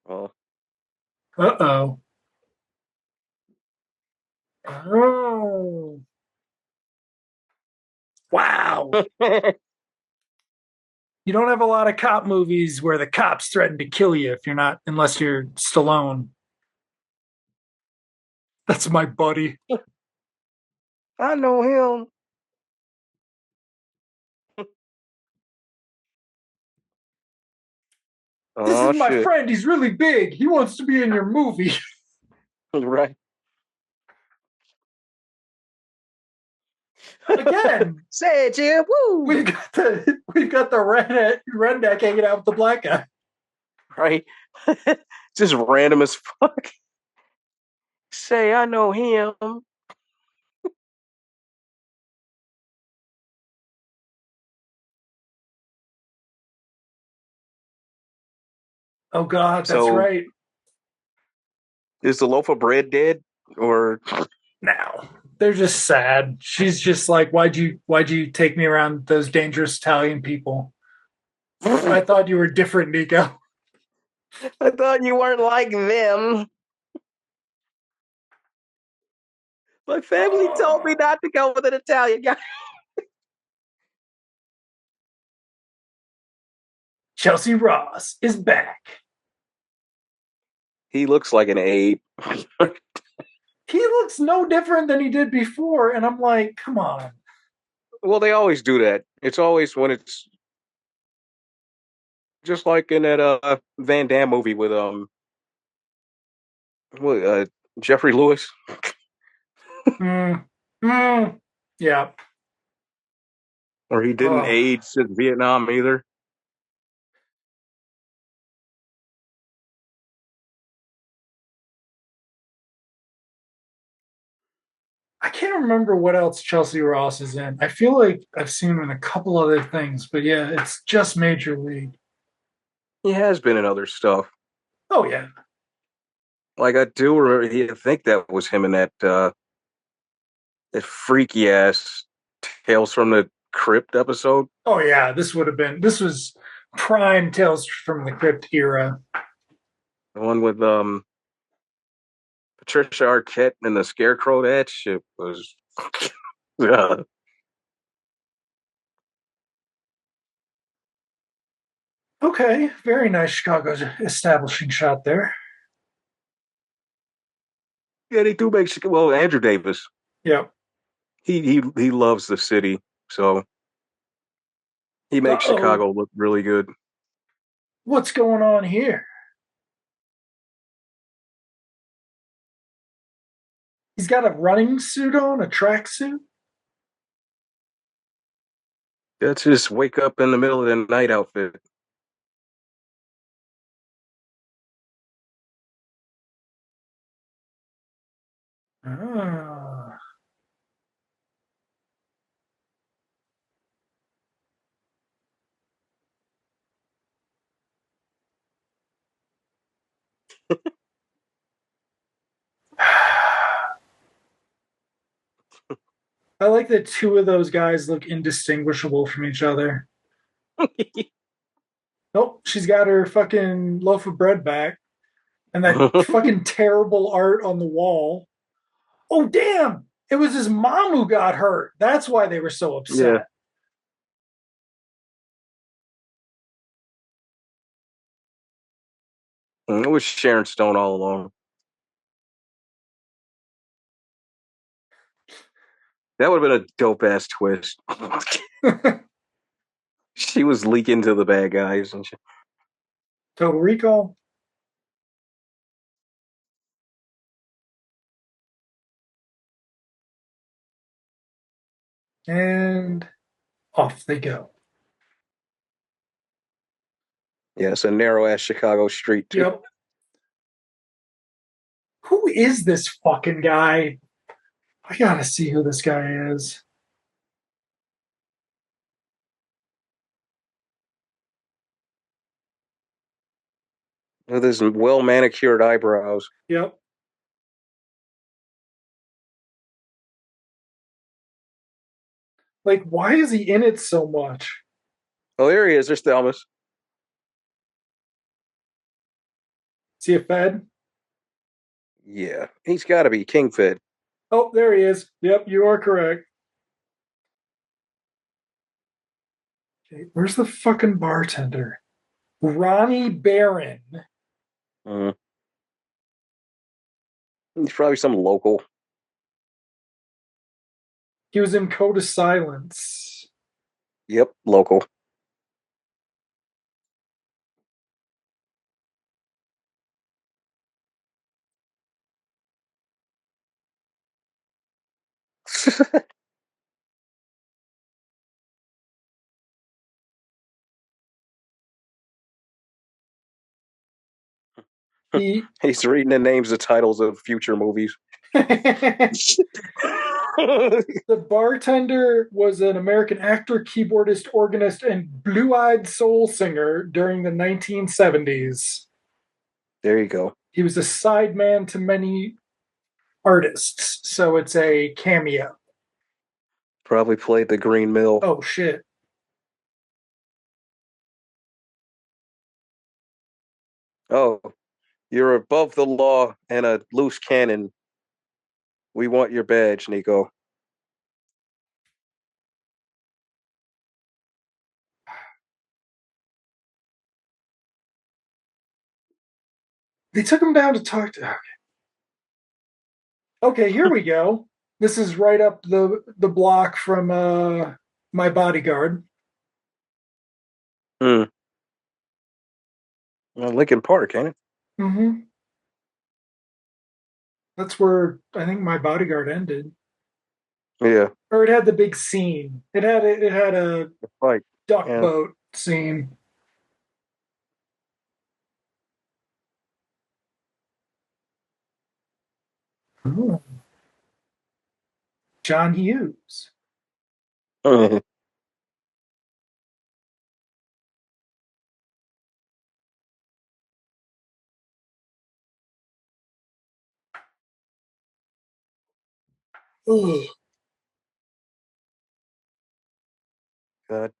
Oh. uh-oh. Oh. Wow. You don't have a lot of cop movies where the cops threaten to kill you if you're not, unless you're Stallone. That's my buddy. I know him. This Oh is my shit! friend. He's really big. He wants to be in your movie. Right. Again, Say it, Jim. Woo! we've got the redneck hanging out with the black guy. Right. Just random as fuck. Say I know him. Oh God, that's So right. is the loaf of bread dead? Or Now they're just sad. She's just like, why'd you take me around those dangerous Italian people? I thought you were different, Nico. I thought you weren't like them. My family told me not to go with an Italian guy. Chelsea Ross is back. He looks like an ape. He looks no different than he did before, and I'm like, come on. Well, they always do that. It's always when it's just like in that Van Damme movie with what, Jeffrey Lewis. Mm, mm, yeah. Or he didn't Oh, age since Vietnam either. I can't remember what else Chelsea Ross is in. I feel like I've seen him in a couple other things, but yeah, it's just Major League. He has been in other stuff. Oh yeah. Like I do remember, I think that was him in that freaky ass Tales from the Crypt episode. Oh yeah. This was prime Tales from the Crypt era. The one with Patricia Arquette and the Scarecrow. That shit was. Yeah. Okay, very nice Chicago establishing shot there. Yeah, they do make. Well, Andrew Davis, Yep. he loves the city, so he Uh makes oh. Chicago look really good. What's going on here? He's got a running suit on, a track suit. That's his wake up in the middle of the night outfit. Ah. I like that two of those guys look indistinguishable from each other. Nope, she's got her fucking loaf of bread back and that fucking terrible art on the wall. Oh, damn! It was his mom who got hurt. That's why they were so Yeah. upset. It was Sharon Stone all along. That would have been a dope ass twist. She was leaking to the bad guys and shit. Total Recall. And off they go. Yeah, it's a narrow ass Chicago street too. Yep. Who is this fucking guy? I gotta see who this guy is. With his well manicured eyebrows. Yep. Like, why is he in it so much? Oh, there he is. There's Thelmus. Is he a Fed? Yeah, he's got to be King Fed. Oh, there he is. Yep, you are correct. Okay, where's the fucking bartender? Ronnie Barron. Mm. He's probably some local. He was in Code of Silence. Yep, local. He's reading the names of titles of future movies. The bartender was an American actor, keyboardist, organist, and blue eyed soul singer during the 1970s. There you go. He was a sideman to many artists, so it's a cameo. Probably played the Green Mill. Oh, shit. Oh, you're above the law and a loose cannon. We want your badge, Nico. They took him down to talk to. Okay, here we go. This is right up the block from My Bodyguard. Hmm. Lincoln Park, ain't it? Mm-hmm. That's where I think My Bodyguard ended. Yeah. Or it had the big scene. It had a Like, duck yeah. boat scene. Ooh. John Hughes. Ugh. God.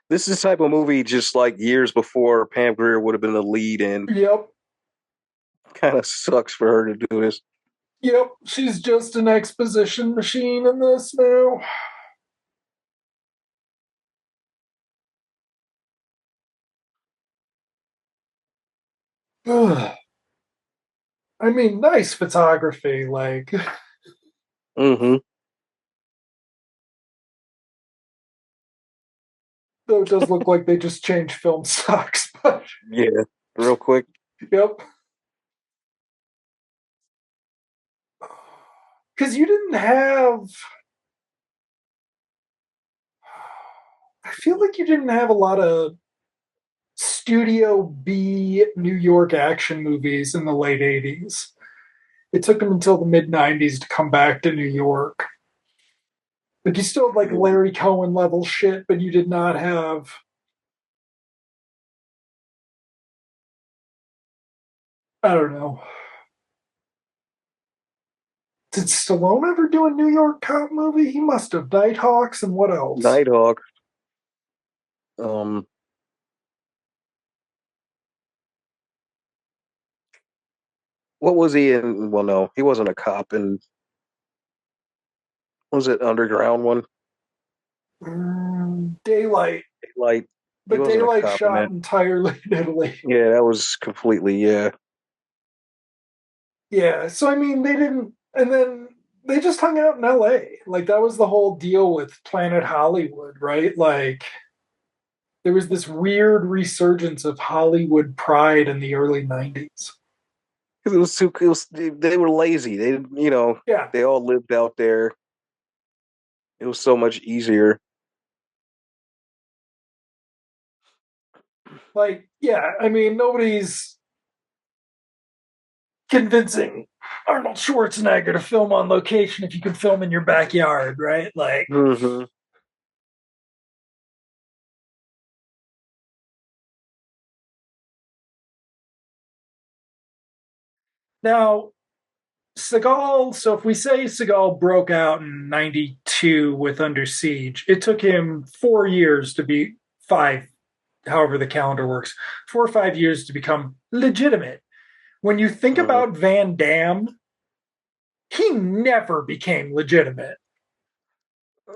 This is the type of movie just like years before Pam Grier would have been the lead in. Yep. Kind of sucks for her to do this. Yep. She's just an exposition machine in this now. Ugh. I mean, nice photography. Like, Mm-hmm. though it does look like they just changed film stocks, but Yeah. Real quick. yep. Because you didn't have. I feel like you didn't have a lot of Studio B New York action movies in the late 80s. It took them until the mid 90s to come back to New York. Like you still had like Larry Cohen level shit, but you did not have. I don't know. Did Stallone ever do a New York cop movie? He must have. Nighthawks and what else? Nighthawk. What was he in? Well, no, he wasn't a cop. And was it Underground one? Daylight. Daylight. He But wasn't a Daylight cop in shot that. entirely in Italy. Yeah, that was completely, yeah. Yeah, so I mean, they didn't, and then they just hung out in LA. Like, that was the whole deal with Planet Hollywood, right? Like, there was this weird resurgence of Hollywood pride in the early 90s. Because it was too, they were lazy. They, Yeah. they all lived out there. It was so much easier. Like, yeah, I mean, nobody's convincing Arnold Schwarzenegger to film on location if you can film in your backyard, right? Like, Mm-hmm. now, Seagal, so if we say Seagal broke out in 92 with Under Siege, it took him 4 years to be five, however the calendar works, 4 or 5 years to become legitimate. When you think about Van Damme, he never became legitimate.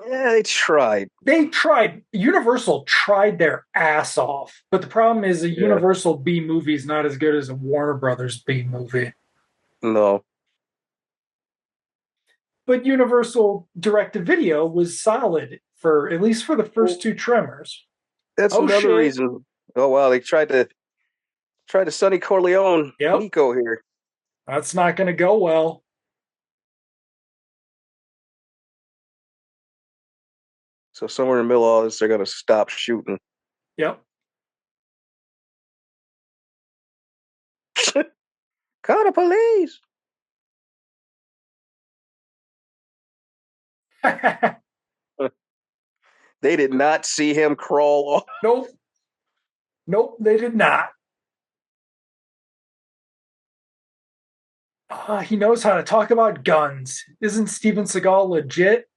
Yeah, they tried. They tried, Universal tried their ass off, but the problem is a Universal B movie is not as good as a Warner Brothers B movie. No. But Universal direct-to-video was solid for at least for the first two Tremors. That's another reason. Oh wow, they tried to Sonny Corleone Nico here. That's not going to go well. So somewhere in the middle of all this, they're going to stop shooting. Yep. Call the police. They did not see him crawl off. Nope, they did not. He knows how to talk about guns. Isn't Steven Seagal legit?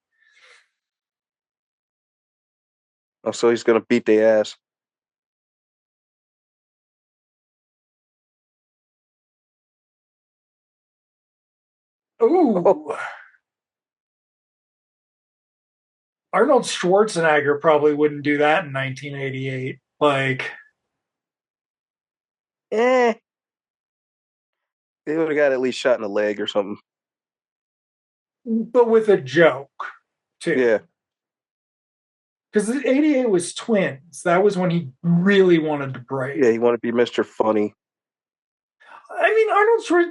Oh, so he's going to beat their ass. Ooh. Oh. Arnold Schwarzenegger probably wouldn't do that in 1988. Like, they would have got at least shot in the leg or something. But with a joke, too. Yeah. Because 88 was Twins. That was when he really wanted to break. Yeah, he wanted to be Mr. Funny. I mean,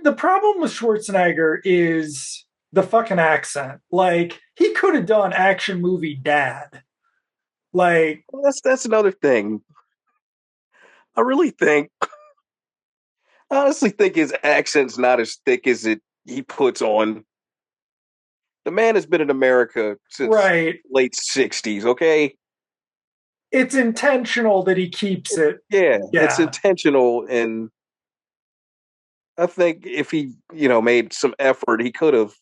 the problem with Schwarzenegger is the fucking accent. Like, he could have done action movie dad. Like, that's another thing. I honestly think his accent's not as thick as he puts on. The man has been in America since late 60s, okay? It's intentional that he keeps it. Yeah, it's intentional. And I think if he, made some effort, he could have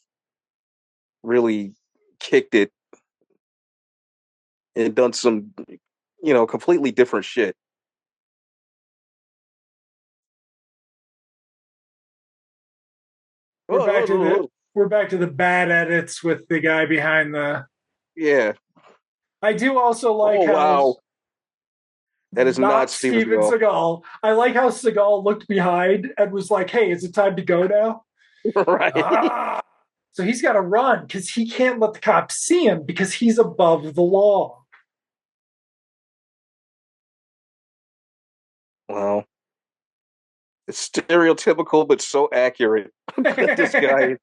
really kicked it and done some, completely different shit. We're back to the bad edits with the guy behind the. Yeah. I do also like how. Wow. That is not Steven Seagal. I like how Seagal looked behind and was like, "Hey, is it time to go now?" Right. So he's got to run because he can't let the cops see him because he's above the law. Wow. It's stereotypical, but so accurate. This guy.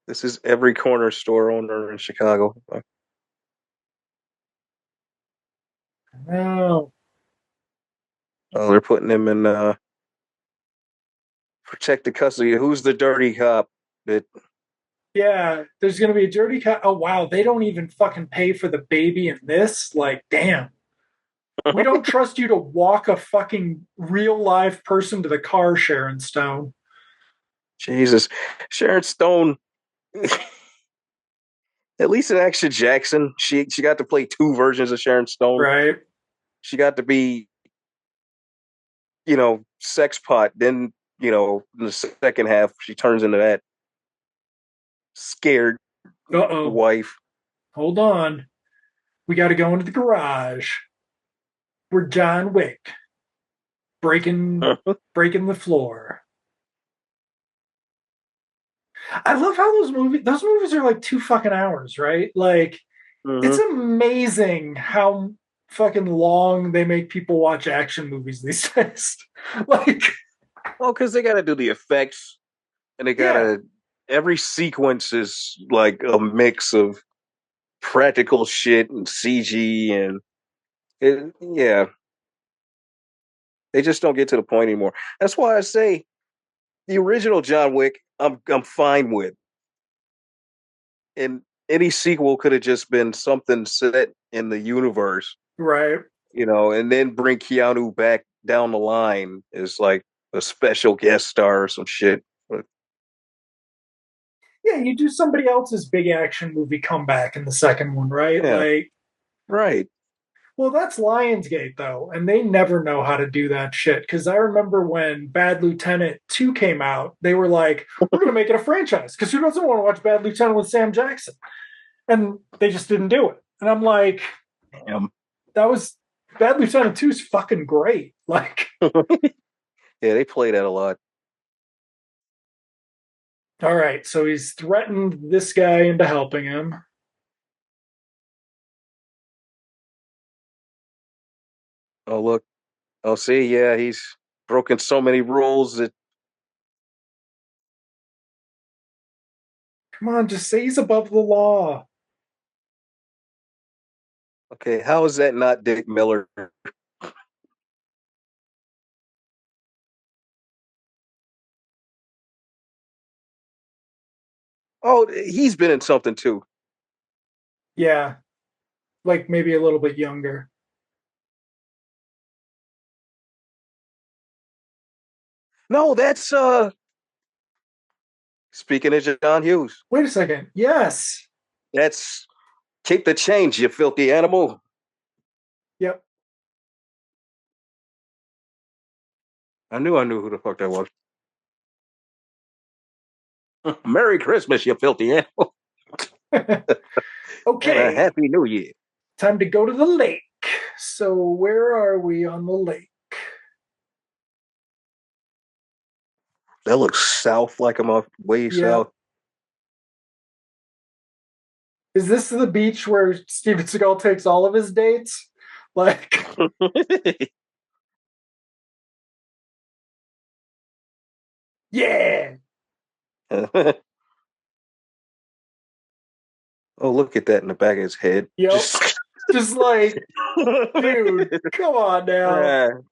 This is every corner store owner in Chicago. No. Oh, they're putting him in protected custody. Who's the dirty cop? Yeah, there's going to be a dirty cop. Oh, wow. They don't even fucking pay for the baby in this. Like, damn. We don't trust you to walk a fucking real live person to the car, Sharon Stone. Jesus, Sharon Stone. At least in Action Jackson, she got to play two versions of Sharon Stone. Right. She got to be, sex pot. Then, in the second half, she turns into that scared Uh-oh. wife. Hold on. We got to go into the garage. We're John Wick breaking the floor. I love how those movies are like 2 fucking hours, right? Like, it's amazing how fucking long they make people watch action movies these days. Like, well, because they got to do the effects, and they got to. Every sequence is like a mix of practical shit and CG, and they just don't get to the point anymore. That's why I say the original John Wick, I'm fine with. And any sequel could have just been something set in the universe, right. and then bring Keanu back down the line as like a special guest star or some shit. Yeah, you do somebody else's big action movie comeback in the second one, right? Yeah, Like, right. well, that's Lionsgate, though, and they never know how to do that shit. Because I remember when Bad Lieutenant 2 came out, they were like, we're going to make it a franchise, because who doesn't want to watch Bad Lieutenant with Sam Jackson? And they just didn't do it. And I'm like, damn. That was Bad Lieutenant 2 is fucking great. Like, yeah, they play that a lot. All right, so he's threatened this guy into helping him. Oh, look. Oh, see, yeah, he's broken so many rules that. Come on, just say he's above the law. Okay, how is that not Dick Miller? Oh, he's been in something too. Yeah, like maybe a little bit younger. No, that's speaking of John Hughes. Wait a second. Yes. That's keep the change, you filthy animal. Yep. I knew who the fuck that was. Merry Christmas, you filthy animal. Okay. And a Happy New Year. Time to go to the lake. So where are we on the lake? That looks south, like I'm up way south. Is this the beach where Steven Seagal takes all of his dates? Like, yeah. Oh, look at that in the back of his head. Yep. Just like, dude, come on now.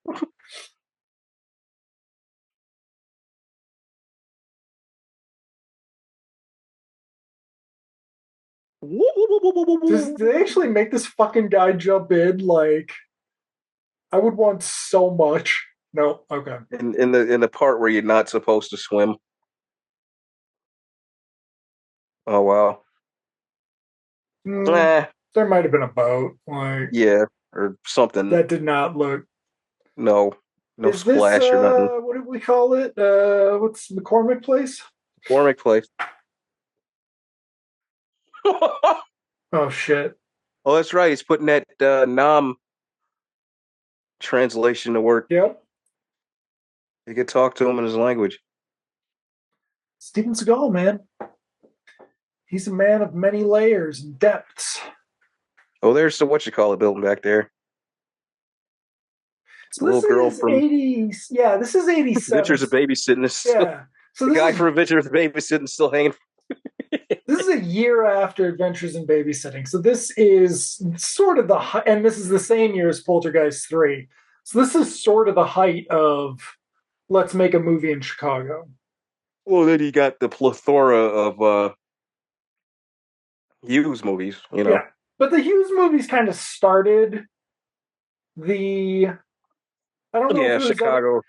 Do they actually make this fucking guy jump in? Like, I would want so much. No, okay. In the part where you're not supposed to swim. Oh wow. There might have been a boat. Like, yeah, or something. That did not look. No Is splash this, or nothing. What did we call it? What's McCormick Place? McCormick Place. Oh shit. Oh, that's right. He's putting that Nam translation to work. Yep. You could talk to him in his language. Steven Seagal, man. He's a man of many layers and depths. Oh, there's the whatchamacallit building back there. It's so the little girl from 80s. Yeah, this is 87. Adventures of Babysitting. Yeah. So the guy from Adventures of Babysitting still hanging. This is a year after Adventures in Babysitting. So this is sort of and this is the same year as Poltergeist 3. So this is sort of the height of let's make a movie in Chicago. Well, then you got the plethora of Hughes movies, Yeah, but the Hughes movies kind of started the. I don't know. Yeah, Chicago.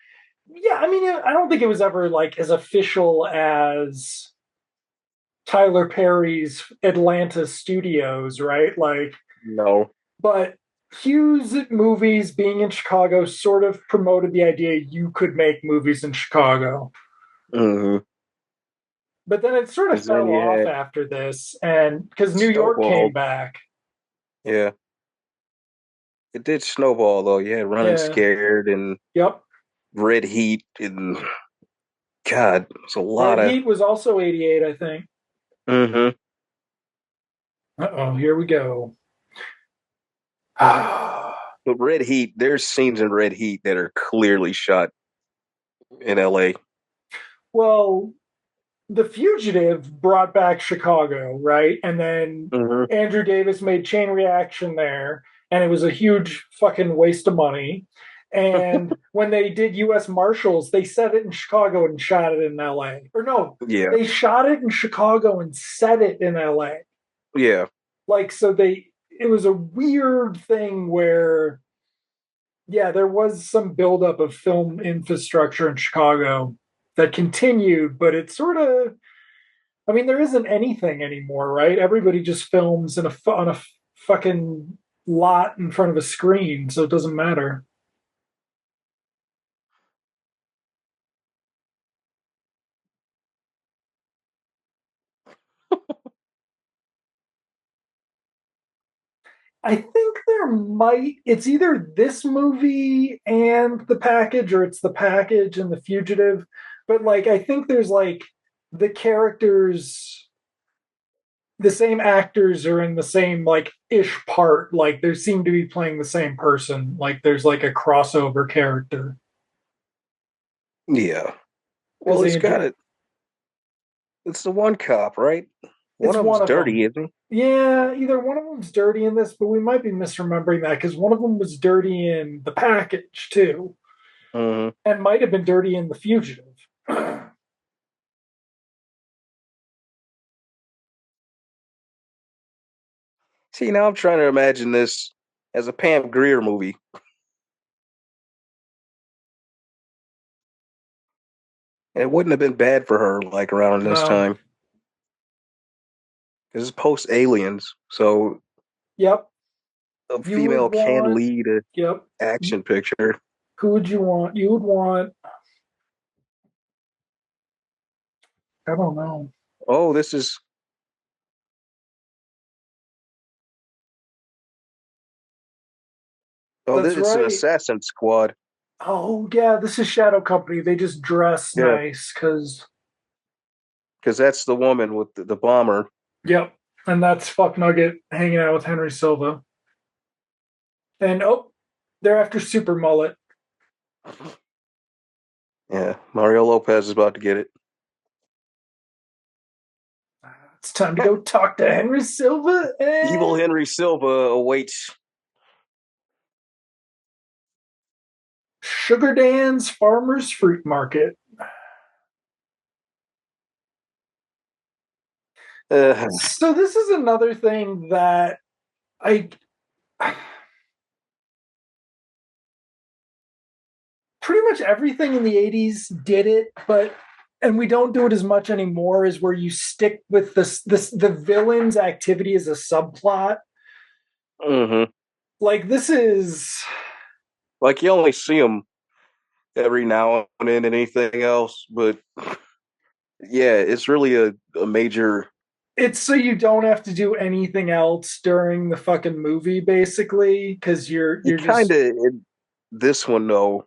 Yeah, I mean, I don't think it was ever like as official as Tyler Perry's Atlanta studios, right? Like, No. but Hughes movies being in Chicago sort of promoted the idea you could make movies in Chicago. Mm-hmm. But then it sort of Because then fell you off had after this, and because New York came Snowball. back. Yeah. It did snowball though. You had Running Yeah. Scared and Yep. Red Heat and God, it's a lot Red of. Heat was also 88, I think. Mm-hmm. Uh-oh, here we go. But Red Heat, there's scenes in Red Heat that are clearly shot in LA. Well, The Fugitive brought back Chicago, right? And then Mm-hmm. Andrew Davis made Chain Reaction there, and it was a huge fucking waste of money. And when they did U.S. Marshals, they set it in Chicago and shot it in L.A. Or no, Yeah. they shot it in Chicago and set it in L.A. Yeah. Like, so it was a weird thing where, yeah, there was some buildup of film infrastructure in Chicago that continued, but it sort of, I mean, there isn't anything anymore, right? Everybody just films on a fucking lot in front of a screen, so it doesn't matter. I think there might, it's either this movie and The Package, or it's The Package and The Fugitive. But like, I think there's like the characters, the same actors are in the same like ish part. Like, they seem to be playing the same person. Like, there's like a crossover character. Yeah. Because Well, it's got it. It's the one cop, right? One it's of them's one of them. dirty, isn't he? Yeah, either one of them's dirty in this, but we might be misremembering that because one of them was dirty in The Package too, Mm-hmm. and might have been dirty in The Fugitive. See, now I'm trying to imagine this as a Pam Grier movie. And it wouldn't have been bad for her, like around this No. time. Because it's post Aliens, so Yep. a You would female can want. lead an Yep. action picture. Who would you want? You would want. I don't know. Oh, this is. Oh, That's this is an right. assassin squad. Oh yeah, this is Shadow Company. They just dress Yeah, nice because. because that's the woman with the bomber. Yep. And that's Fuck Nugget hanging out with Henry Silva. And oh, they're after Super Mullet. Yeah, Mario Lopez is about to get it. It's time to go talk to Henry Silva Evil and Henry Silva awaits. Sugar Dan's Farmers Fruit Market. Uh, So this is another thing that I pretty much everything in the 80s did it, but and we don't do it as much anymore, is where you stick with this the villain's activity as a subplot. mm-hmm. Like, this is, Like you only see him every now and then, and anything else, but yeah, it's really a major. it's so you don't have to do anything else during the fucking movie, basically, because You you're kind just, of this one though.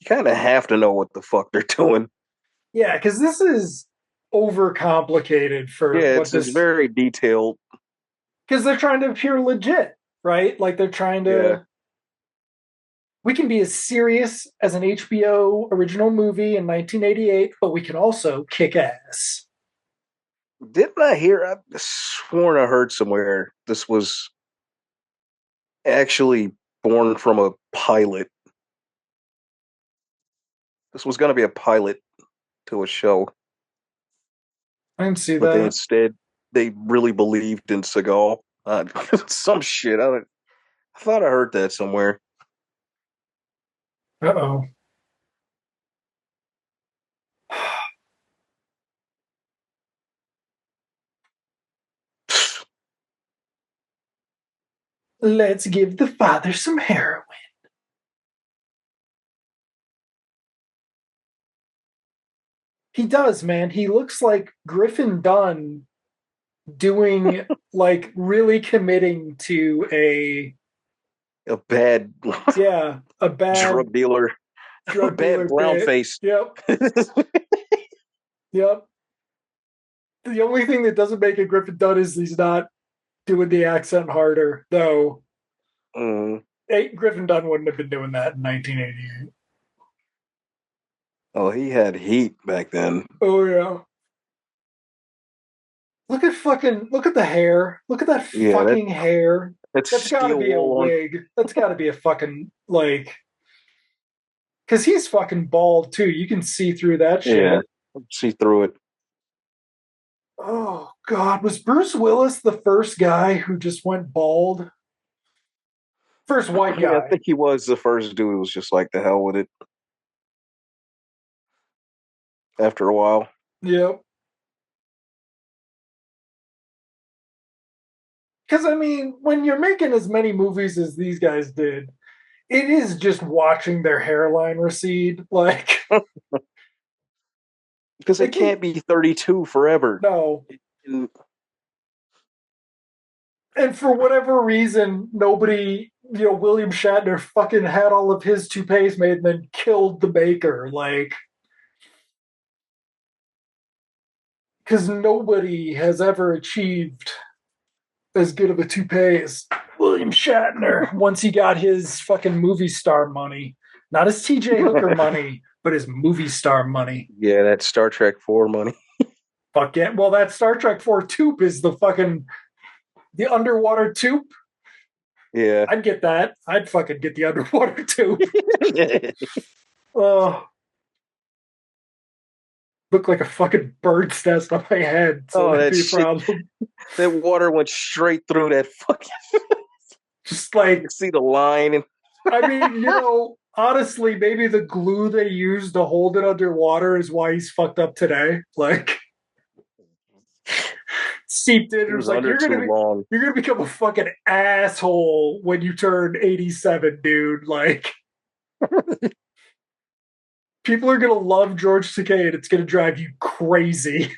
You kind of have to know what the fuck they're doing. yeah, because this is overcomplicated for Yeah, what it's this, very detailed. because they're trying to appear legit, right? Like, they're trying Yeah, to, we can be as serious as an HBO original movie in 1988, but we can also kick ass. didn't I hear? I sworn I heard somewhere this was actually born from a pilot. This was going to be a pilot to a show, I can see but they that. instead they really believed in Seagal. Some shit. I thought I heard that somewhere. Uh oh. Let's give the father some heroin. He does, man. He looks like Griffin Dunn doing, like, really committing to a bad a bad drug dealer, a bad brown bit. face. Yep. Yep. The only thing that doesn't make it Griffin Dunn is he's not doing the accent harder, though. Griffin Dunn wouldn't have been doing that in 1988. Oh, he had heat back then. Oh yeah. Look at the hair. Look at that fucking hair. That's gotta be a wig. That's gotta be a fucking, like, because he's fucking bald too. You can see through that shit. Yeah, see through it. Oh God, was Bruce Willis the first guy who just went bald? First white guy. I think he was the first dude who was just like, the hell with it. After a while. Yep. Because, I mean, when you're making as many movies as these guys did, it is just watching their hairline recede. Like, because it can't be 32 forever. No. And for whatever reason, nobody, William Shatner fucking had all of his toupees made and then killed the maker. Like, because nobody has ever achieved as good of a toupee as William Shatner once he got his fucking movie star money. Not his TJ Hooker money, but his movie star money. Yeah, that Star Trek 4 money. Fuck yeah. Well, that Star Trek 4 tube is the underwater tube. Yeah. I'd get that. I'd fucking get the underwater tube. Look like a fucking bird's nest on my head. So that'd be a problem. That water went straight through that fucking. Just like. You see the line. I mean, honestly, maybe the glue they used to hold it underwater is why he's fucked up today. Like, seeped in. It was like, you're gonna become a fucking asshole when you turn 87, dude. Like, people are gonna love George Takei and it's gonna drive you crazy.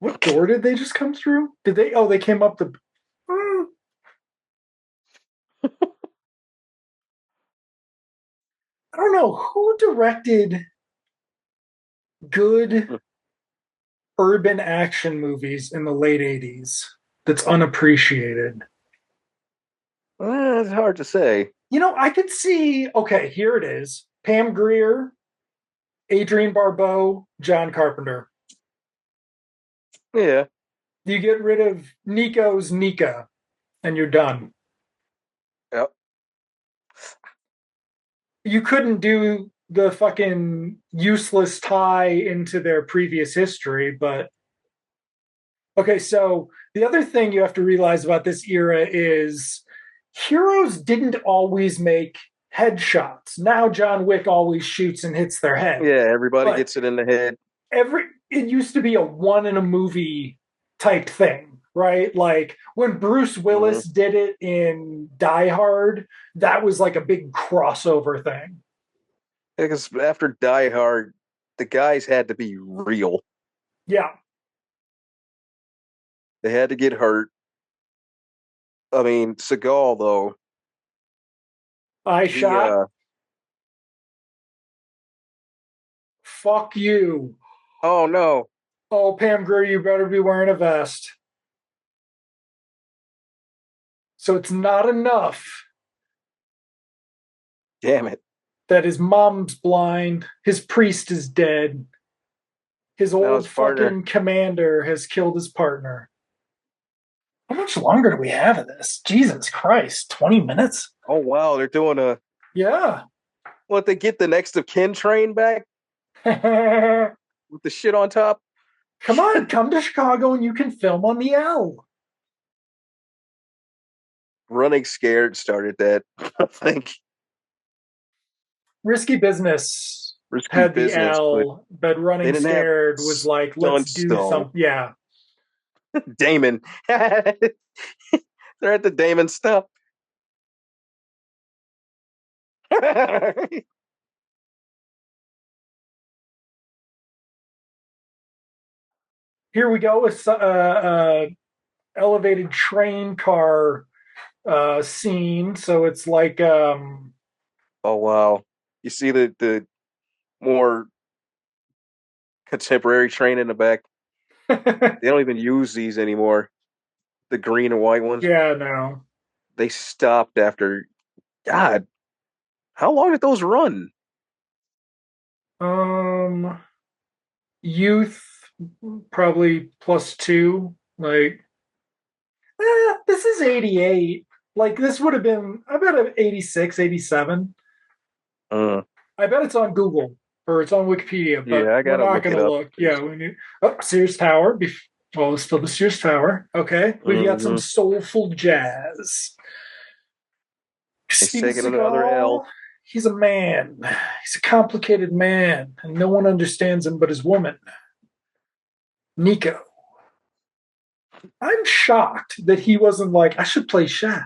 What door did they just come through? Did they? Oh, they came up the. I don't know who directed good urban action movies in the late 80s that's unappreciated. It's hard to say. I could see. Okay, here it is: Pam Grier, Adrienne Barbeau, John Carpenter. Yeah. You get rid of Nico's Nika, and you're done. Yep. You couldn't do the fucking useless tie into their previous history, but okay, so the other thing you have to realize about this era is heroes didn't always make headshots. Now John Wick always shoots and hits their head. Yeah, everybody gets it in the head. It used to be a one in a movie type thing, right? Like when Bruce Willis did it in Die Hard, that was like a big crossover thing. Because after Die Hard, the guys had to be real. Yeah. They had to get hurt. I mean, Seagal, though. Shot. Fuck you. Oh, no. Oh, Pam Grier, you better be wearing a vest. So it's not enough. Damn it. That his mom's blind, his priest is dead, his old fucking commander has killed his partner. How much longer do we have of this? Jesus Christ, 20 minutes? Oh, wow, they're doing a... Yeah. What, they get the next of kin train back? With the shit on top? Come on, come to Chicago and you can film on the L. Running Scared started that, I think. Risky Business risky had the business, but L, but they running didn't have scared was like, let's stunts do though. something. Yeah. Damon, they're at the Damon stuff. Here we go with elevated train car scene. So it's like Oh wow! You see the more contemporary train in the back. They don't even use these anymore. The green and white ones. yeah, no. They stopped after. God, how long did those run? Um Youth probably +2. Like this is 88. Like this would have been I bet 86, 87. Uh, I bet it's on Google or it's on Wikipedia, but yeah, I we're gotta not look going it to up. look. Yeah, we need. Oh, Sears Tower. Well, it's still the Sears Tower. Okay, we've got some Mm-hmm. soulful jazz. He's Steven taking another Seagal. L. He's a man. He's a complicated man, and no one understands him but his woman, Nico. I'm shocked that he wasn't like, I should play Shaft.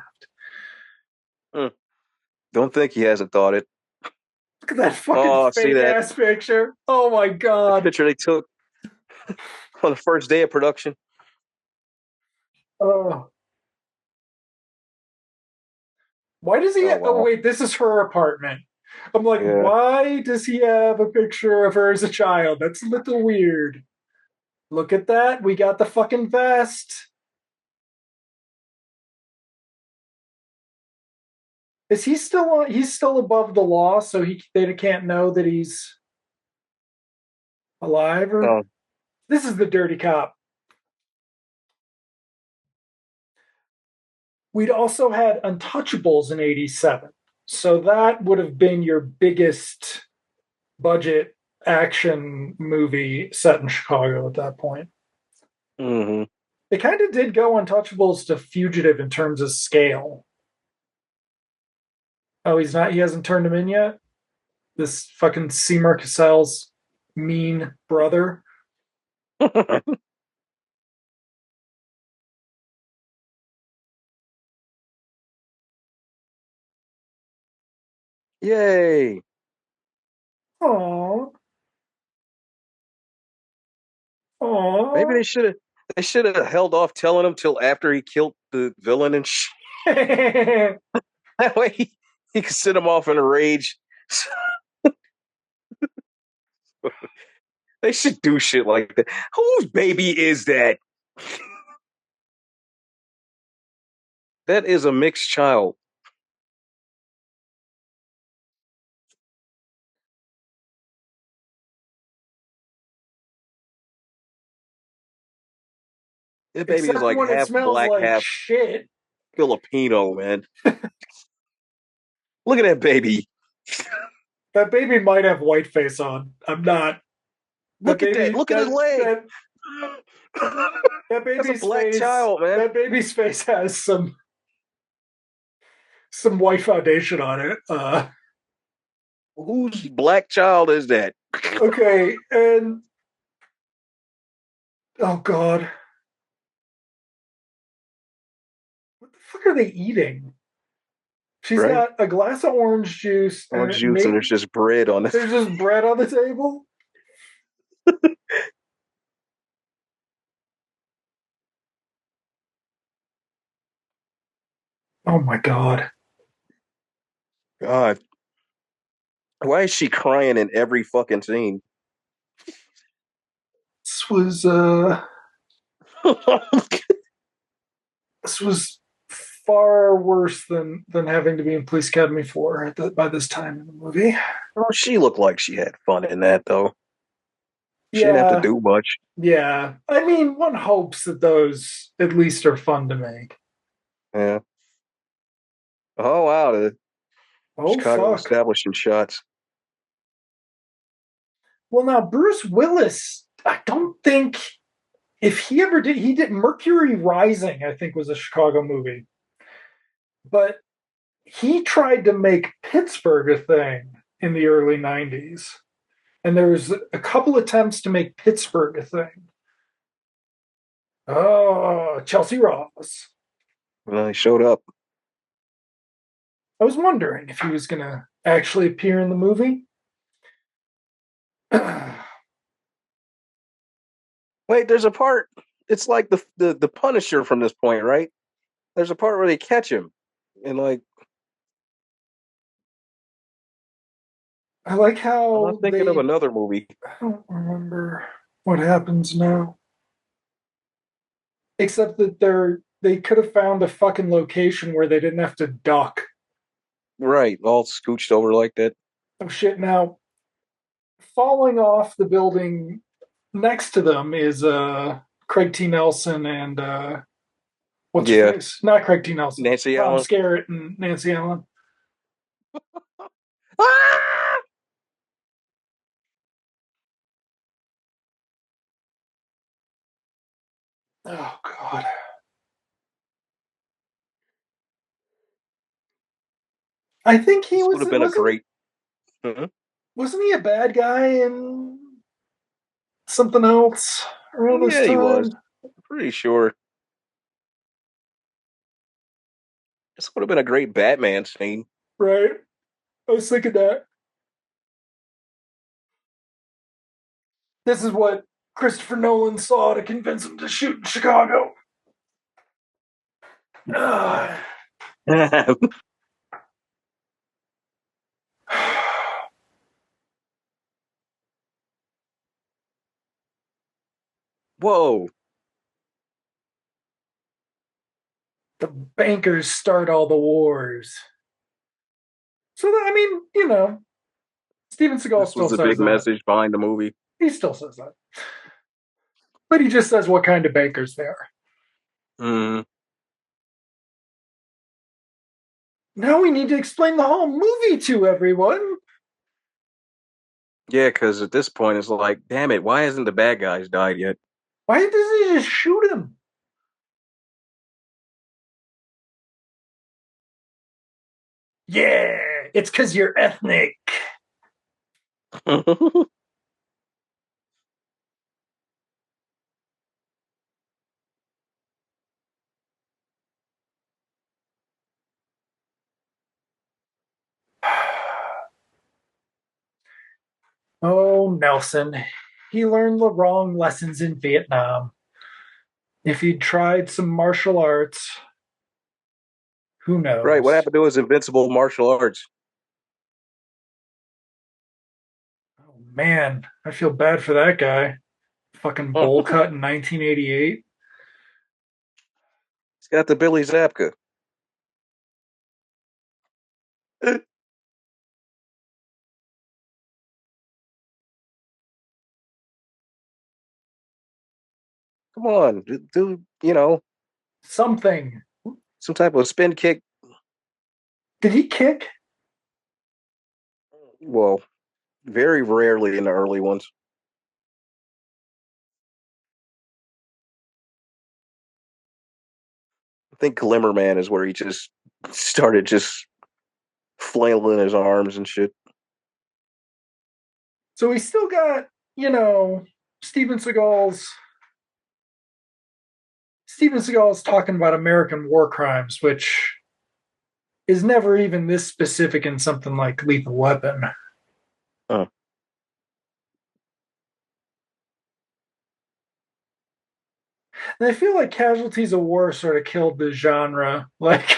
Don't think he hasn't thought it. Look at that fucking Oh, see fake that? ass picture. Oh my The god. picture they took on the first day of production. Oh. Why does he Oh oh wow. wait, this is her apartment. I'm like, Yeah. why does he have a picture of her as a child? That's a little weird. Look at that. We got the fucking vest. Is he still on? He's still above the law, so they can't know that he's alive. Or Oh. this is the dirty cop. We'd also had Untouchables in '87, so that would have been your biggest budget action movie set in Chicago at that point. Mm-hmm. They kind of did go Untouchables to Fugitive in terms of scale. Oh, he's not. He hasn't turned him in yet. This fucking Seymour Cassell's mean brother. Yay! Aww. Maybe Aww. they should have held off telling him till after he killed the villain and that way he could send him off in a rage. They should do shit like that. Whose baby is that? That is a mixed child. That baby is Except like when it half smells black, like half shit. Filipino, man. Look at that baby. That baby might have white face on. I'm not. That Look at that. baby. Look at his leg. That That's a baby's black face. child, man. That baby's face has some white foundation on it. Whose black child is that? Okay, and oh god, what the fuck are they eating? She's Right? got a glass of orange juice and Orange juice, and there's just bread on it. there's just bread on the table. Oh my god. God. Why is she crying in every fucking scene? This was this was far worse than having to be in Police Academy 4 by this time in the movie. Oh, she looked like she had fun in that, though. She didn't have to Yeah, do much. yeah. I mean, one hopes that those at least are fun to make. Yeah. Oh, wow. The Oh Chicago fuck. establishing shots. Well, now Bruce Willis, I don't think if he ever did, he did Mercury Rising, I think was a Chicago movie. But he tried to make Pittsburgh a thing in the early 90s. And there's a couple attempts to make Pittsburgh a thing. Oh, Chelsea Ross. Well, he showed up. I was wondering if he was going to actually appear in the movie. Wait, there's a part. It's like the Punisher from this point, right? There's a part where they catch him, and like I like I'm how not thinking of another movie. I don't remember what happens now. Except that they could have found a fucking location where they didn't have to duck. Right, all scooched over like that. Oh shit! Now, falling off the building next to them is Craig T. Nelson and what's her face? Not Craig T. Nelson. Nancy Tom Allen. Skerritt and Nancy Allen. Ah! Oh god. I think he This was would have been a great. wasn't he a bad guy in something else around this Yeah, he was. time? Pretty sure. This would have been a great Batman scene. Right. I was thinking that. This is what Christopher Nolan saw to convince him to shoot in Chicago. Whoa. The bankers start all the wars. So, I mean, Steven Seagal This was still the says big that. message behind the movie. He still says that. But he just says what kind of bankers they are. Mm. Now we need to explain the whole movie to everyone. Yeah, because at this point it's like, damn it, why hasn't the bad guys died yet? Why does he just shoot him? Yeah, it's because you're ethnic. Oh, Nelson. He learned the wrong lessons in Vietnam. If he'd tried some martial arts, who Right, what knows? happened to his invincible martial arts? Oh, man, I feel bad for that guy. Fucking bowl cut in 1988. He's got the Billy Zabka. Come on, do Something. some type of spin kick. Did he kick? Well, very rarely in the early ones. I think Glimmer Man is where he just started just flailing his arms and shit. So we still got, Steven Seagal's. Steven Seagal's talking about American war crimes, which is never even this specific in something like Lethal Weapon. Huh. And I feel like Casualties of War sort of killed the genre, like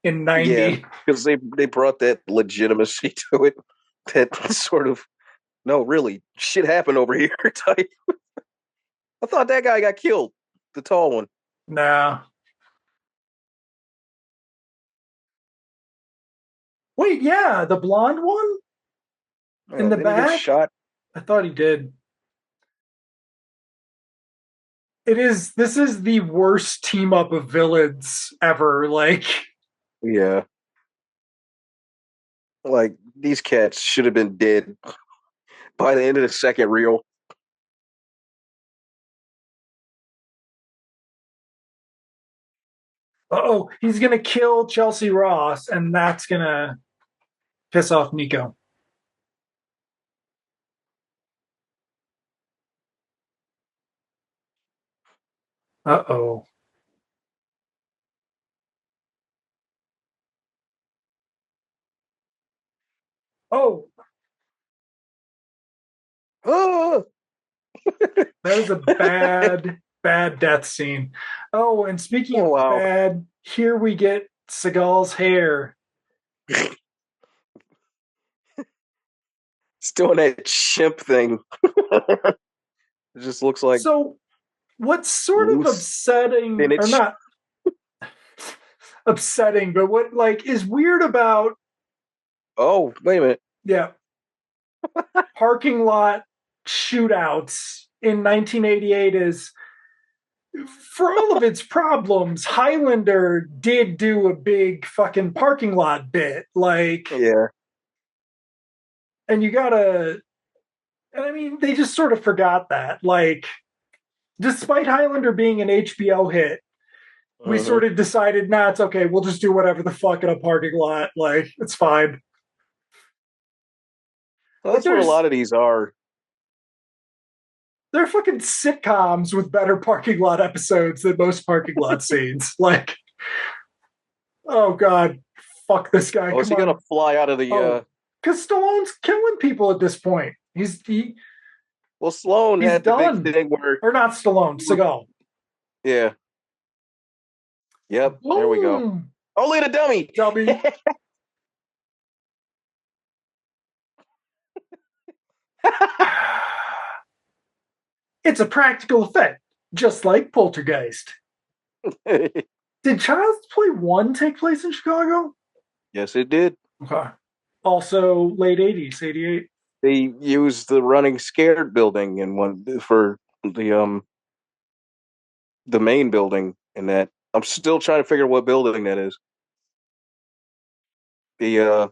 in '90. Yeah, because they brought that legitimacy to it. That sort of no, really, shit happened over here type. I thought that guy got killed, the tall one. Nah. Wait, yeah, the blonde one in the Didn't he get back. shot? I thought he did. This is the worst team up of villains ever. Like, Yeah. Like, these cats should have been dead by the end of the second reel. oh, he's gonna kill Chelsea Ross, and that's gonna piss off Nico. Uh-oh. Oh, Oh, that is a bad, bad death scene. Oh, and speaking oh of wow. bad, here we get Seagal's hair. It's doing that chimp thing. It just looks like So, what's sort of loose upsetting, or spinach. not upsetting, but what like is weird about, Oh, wait a minute. yeah, parking lot shootouts in 1988 is, for all of its problems, Highlander did do a big fucking parking lot bit. Like, Yeah. and you gotta, and I mean, they just sort of forgot that. Like, despite Highlander being an HBO hit, we Mm-hmm. sort of decided, nah, it's okay. We'll just do whatever the fuck in a parking lot. Like, it's fine. Well, Like, that's what a lot of these are. there are fucking sitcoms with better parking lot episodes than most parking lot scenes. Like, oh god, fuck this guy. Oh, is Come he gonna on. fly out of the? Oh, because Stallone's killing people at this point. Well, Sloan He's had the big done. thing where Or not Stallone, he was. Seagal. Yeah. Yep. There we go. Boom. Only the dummy. Dummy. It's a practical effect, just like Poltergeist. Did Child's Play 1 take place in Chicago? Yes, it did. Okay. Also late 80s, 88. They used the running scared building in one for the main building in that. I'm still trying to figure out what building that is. The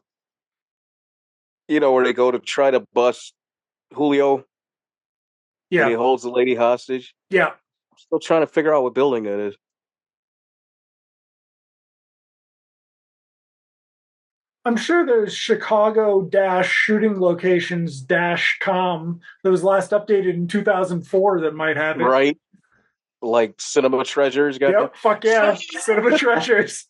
where they go to try to bust Julio and he Yeah. holds the lady hostage. Yeah. I'm still trying to figure out what building that is. I'm sure there's Chicago shooting locations com that was last updated in 2004 that might have it. Right? Like Cinema Treasures got Yep. Fuck yeah. Cinema Treasures.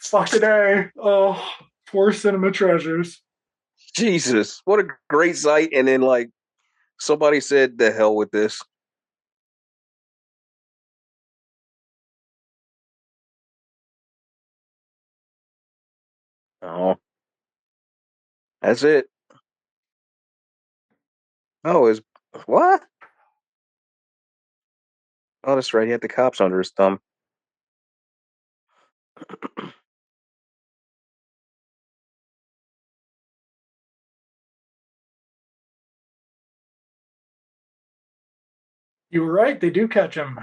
Fucking A. Oh, poor Cinema Treasures. Jesus, what a great site. And then like somebody said, the hell with this. Oh, that's it. Oh, is what? Oh, that's right. He had the cops under his thumb. You were right. They do catch him.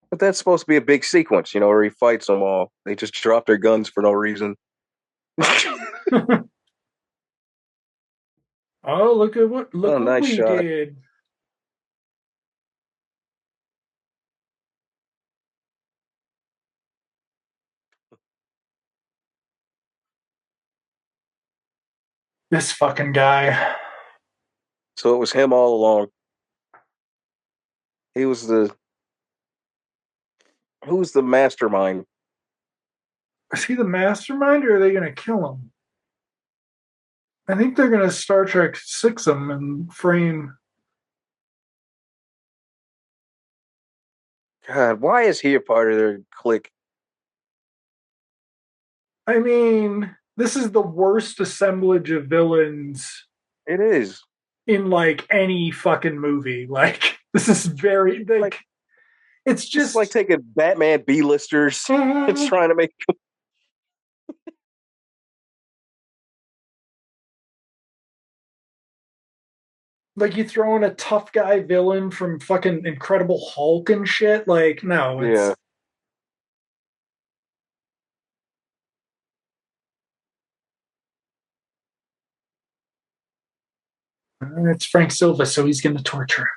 But that's supposed to be a big sequence, where he fights them all. They just drop their guns for no reason. Oh, look Oh, what nice we shot. did. This fucking guy. So it was him all along. He was who's the mastermind? Is he the mastermind or are they gonna kill him? I think they're gonna Star Trek 6 him and frame. God, why is he a part of their clique? I mean, this is the worst assemblage of villains It is. in like any fucking movie. Like, this is very like it's It's like just taking Batman B-listers and trying to make. like you throw in a tough guy villain from fucking Incredible Hulk and shit. Like, no, Yeah. it's Frank Silva, so he's gonna torture.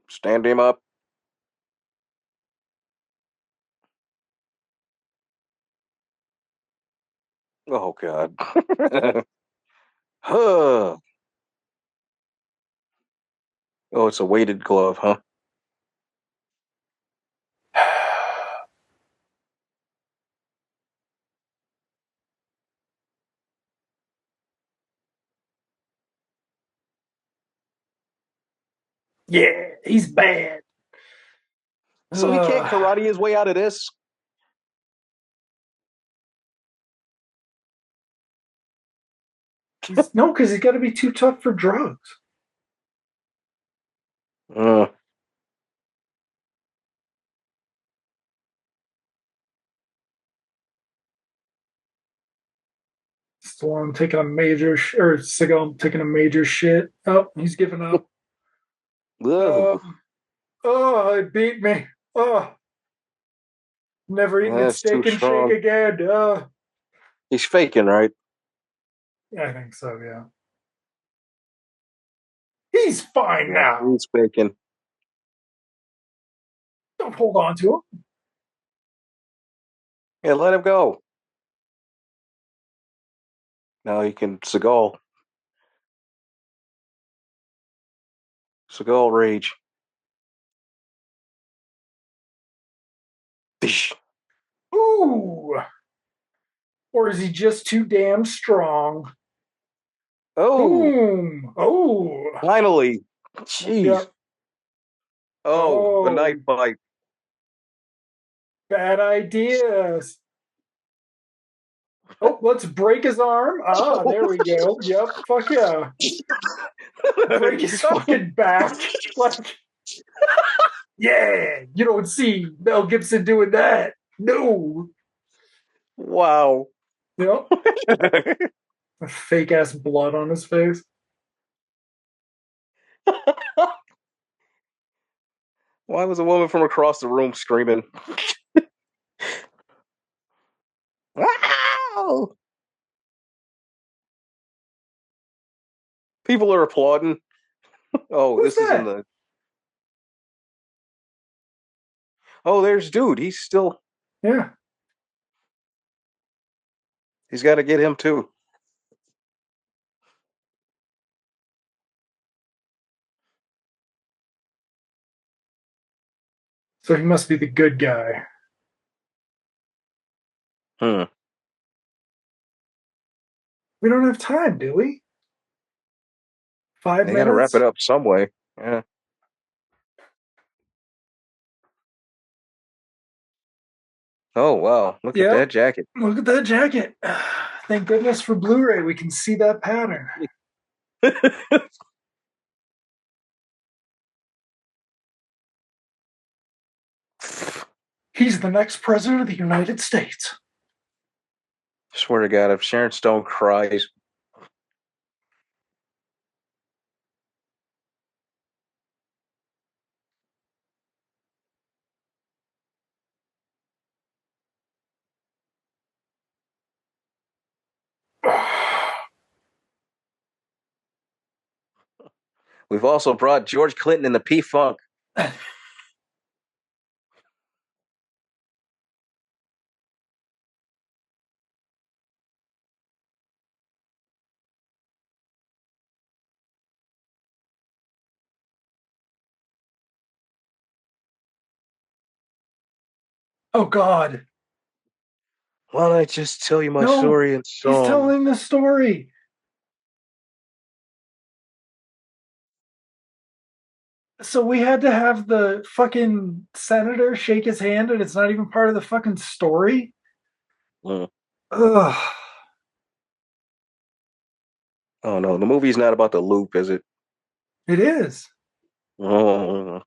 Stand him up. Oh God. Oh, it's a weighted glove, huh? Yeah, he's bad. So he can't karate his way out of this? No, because he's got to be too tough for drugs. Stallone taking a major or Seagal taking a major shit. Oh, he's giving up. It beat me. Oh, never eating at That's too Steak and Shake strong. again. He's faking, right? I think so, yeah. He's fine now. He's faking. Don't hold on to him. Yeah, let him go. Now he can Seagal rage. Ooh. Or is he just too damn strong? Oh, Boom. Oh. finally. Jeez. Yep. The knife fight. Bad ideas. Oh, let's break his arm. Ah, there we go. Yep. Fuck yeah. Break his fucking back. Like, yeah, you don't see Mel Gibson doing that. No. Wow. Yep. Fake ass blood on his face. Why was a woman from across the room screaming? Wow! People are applauding. Oh, Who's this is in that? the. Oh, there's dude. He's still. Yeah. He's got to get him too. So he must be the good guy. We don't have time, do we? 5 They got to wrap minutes? it up some way. Yeah. Oh wow! Look at that jacket. Look at that jacket. Thank goodness for Blu-ray. We can see that pattern. He's the next president of the United States. Swear to God, if Sharon Stone cries. We've also brought George Clinton in the P-Funk. Oh God. Why don't I just tell you my No, story in he's song? telling the story. So we had to have the fucking senator shake his hand and it's not even part of the fucking story? Mm. Ugh. Oh no, the movie's not about the loop, is it? It is. Oh.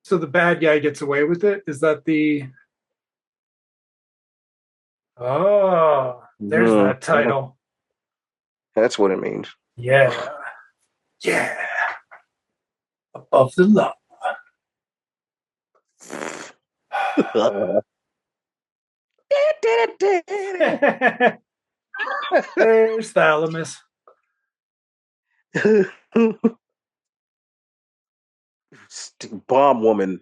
So the bad guy gets away with it? Is that the... Oh, there's that title. That's what it means. Yeah. Yeah. Above the law. There's Thalamus. Bomb woman.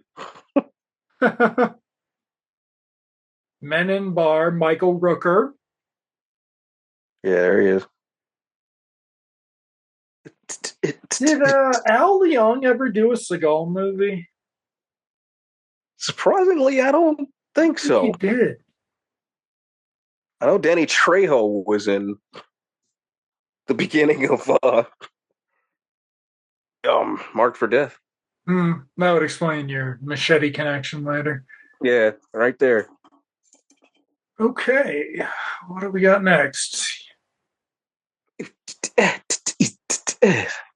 Men in Bar, Michael Rooker. Yeah, there he is. Did Al Young ever do a Seagal movie? Surprisingly, I don't think so. He did. I know Danny Trejo was in the beginning of Marked for Death. That would explain your machete connection later. Yeah, right there. Okay, what do we got next?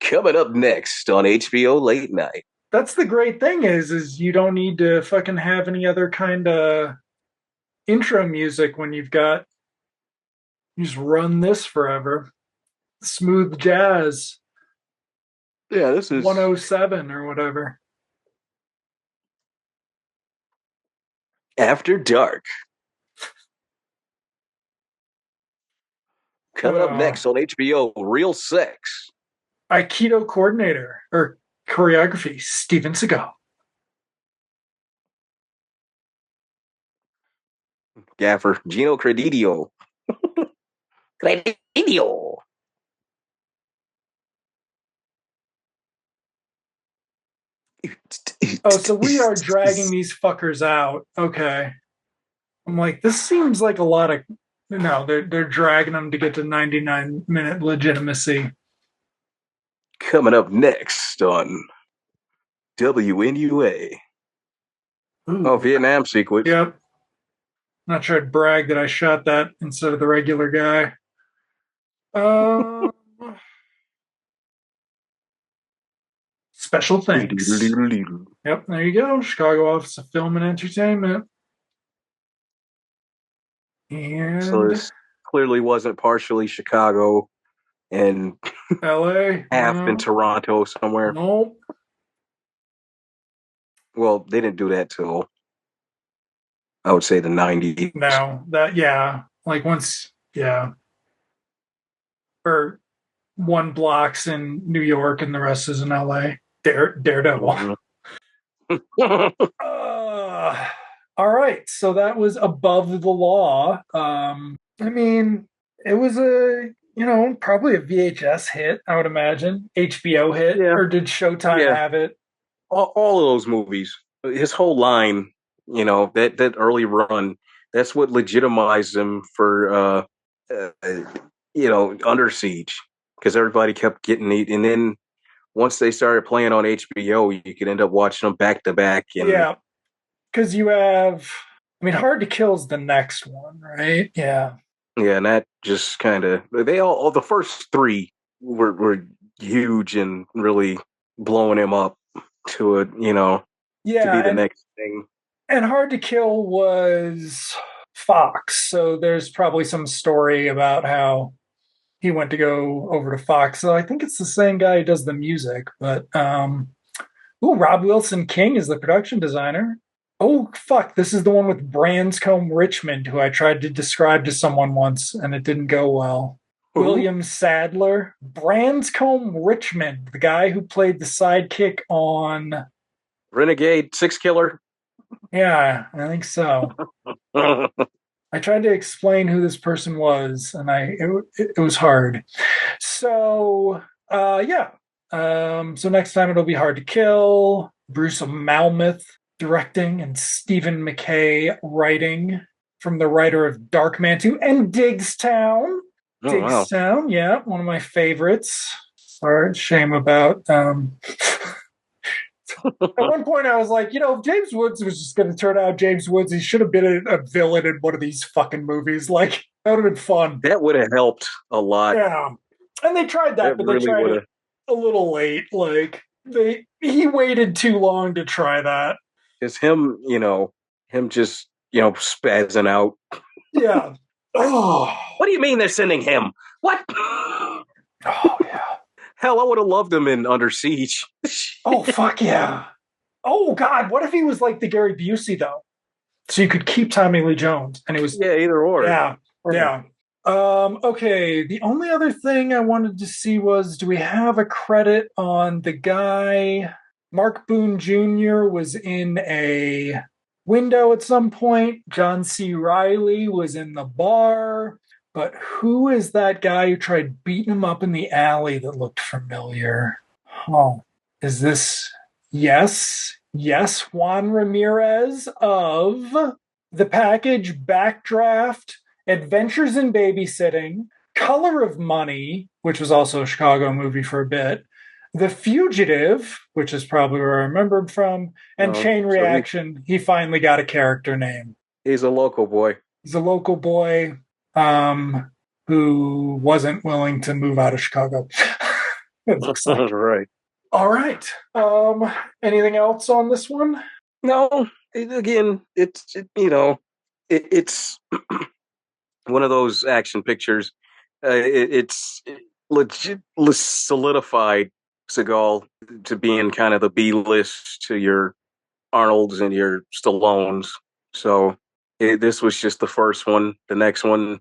Coming up next on HBO Late Night. That's the great thing is you don't need to fucking have any other kind of intro music when you just run this forever. Smooth jazz. Yeah, this is 107 or whatever. After Dark. Coming up next on HBO, Real Sex. Aikido coordinator or choreography, Steven Seagal. Gaffer, Gino Credidio. Credidio. Oh, so we are dragging these fuckers out. Okay. I'm like, this seems like a lot of... No, they're dragging them to get to 99-minute legitimacy. Coming up next on WNUA. Ooh. Oh, Vietnam sequence. Yep. Not sure I'd brag that I shot that instead of the regular guy. Special thanks. Yep, there you go. Chicago Office of Film and Entertainment. And so this clearly wasn't partially Chicago and LA. Half in Toronto somewhere. Nope. Well, they didn't do that till I would say the 90s. No, like once, yeah. Or one block's in New York and the rest is in LA. Daredevil. All right, so that was Above the Law. I mean, it was probably a VHS hit, I would imagine. HBO hit, or did Showtime have it? All of those movies, his whole line, that early run, that's what legitimized him for, Under Siege, because everybody kept getting it, and then once they started playing on HBO, you could end up watching them back to back. Yeah, because you have, Hard to Kill is the next one, right? Yeah. Yeah, and that just kind of, the first three were huge and really blowing him up to it, to be the next thing. And Hard to Kill was Fox, so there's probably some story about how he went to go over to Fox. So I think it's the same guy who does the music, but Rob Wilson King is the production designer. Oh, fuck, this is the one with Branscombe Richmond, who I tried to describe to someone once, and it didn't go well. Ooh. William Sadler. Branscombe Richmond, the guy who played the sidekick on... Renegade Six Killer? Yeah, I think so. I tried to explain who this person was, and it was hard. So, so next time it'll be Hard to Kill, Bruce Malmuth directing, and Stephen McKay writing, from the writer of Darkman 2 and Digstown. Oh, Digstown, wow. Yeah, one of my favorites. Sorry, shame about... At one point, I was like, if James Woods was just going to turn out James Woods, he should have been a villain in one of these fucking movies. Like, that would have been fun. That would have helped a lot. Yeah. And they tried that, but really they tried it a little late. Like, he waited too long to try that. It's him, just, spazzing out. Yeah. Oh. What do you mean they're sending him? What? Oh, yeah. Hell, I would have loved him in Under Siege. Oh, fuck yeah. Oh, God. What if he was like the Gary Busey, though? So you could keep Tommy Lee Jones, and it was either or. Yeah. Okay. The only other thing I wanted to see was, do we have a credit on the guy? Mark Boone Jr. was in a window at some point. John C. Riley was in the bar. But who is that guy who tried beating him up in the alley that looked familiar? Oh, is this? Yes, Juan Ramirez of The Package, Backdraft, Adventures in Babysitting, Color of Money, which was also a Chicago movie for a bit, The Fugitive, which is probably where I remember him from, and Chain Reaction. He finally got a character name. He's a local boy. He's a local boy who wasn't willing to move out of Chicago. It looks like. Right. All right. Anything else on this one? No. It's one of those action pictures. It's legit solidified Seagal to being kind of the B list to your Arnolds and your Stallones. So this was just the first one. The next one,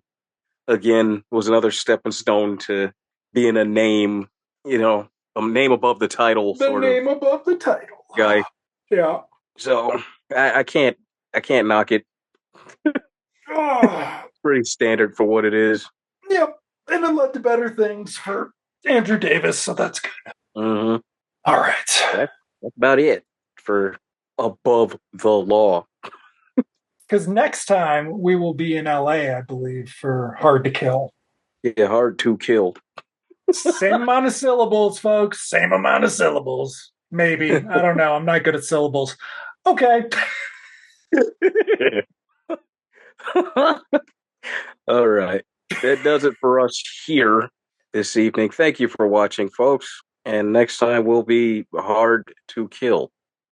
again, was another stepping stone to being a name, a name above the title. The name above the title. Guy. Yeah. So I can't knock it. Pretty standard for what it is. Yep. And it led to better things for Andrew Davis, so that's good. Mm-hmm. All right. That's about it for Above the Law. Because next time we will be in LA, I believe, for Hard to Kill. Yeah, Hard to Kill. Same amount of syllables, folks. Same amount of syllables. Maybe. I don't know. I'm not good at syllables. Okay. All right. That does it for us here this evening. Thank you for watching, folks. And next time will be Hard to Kill.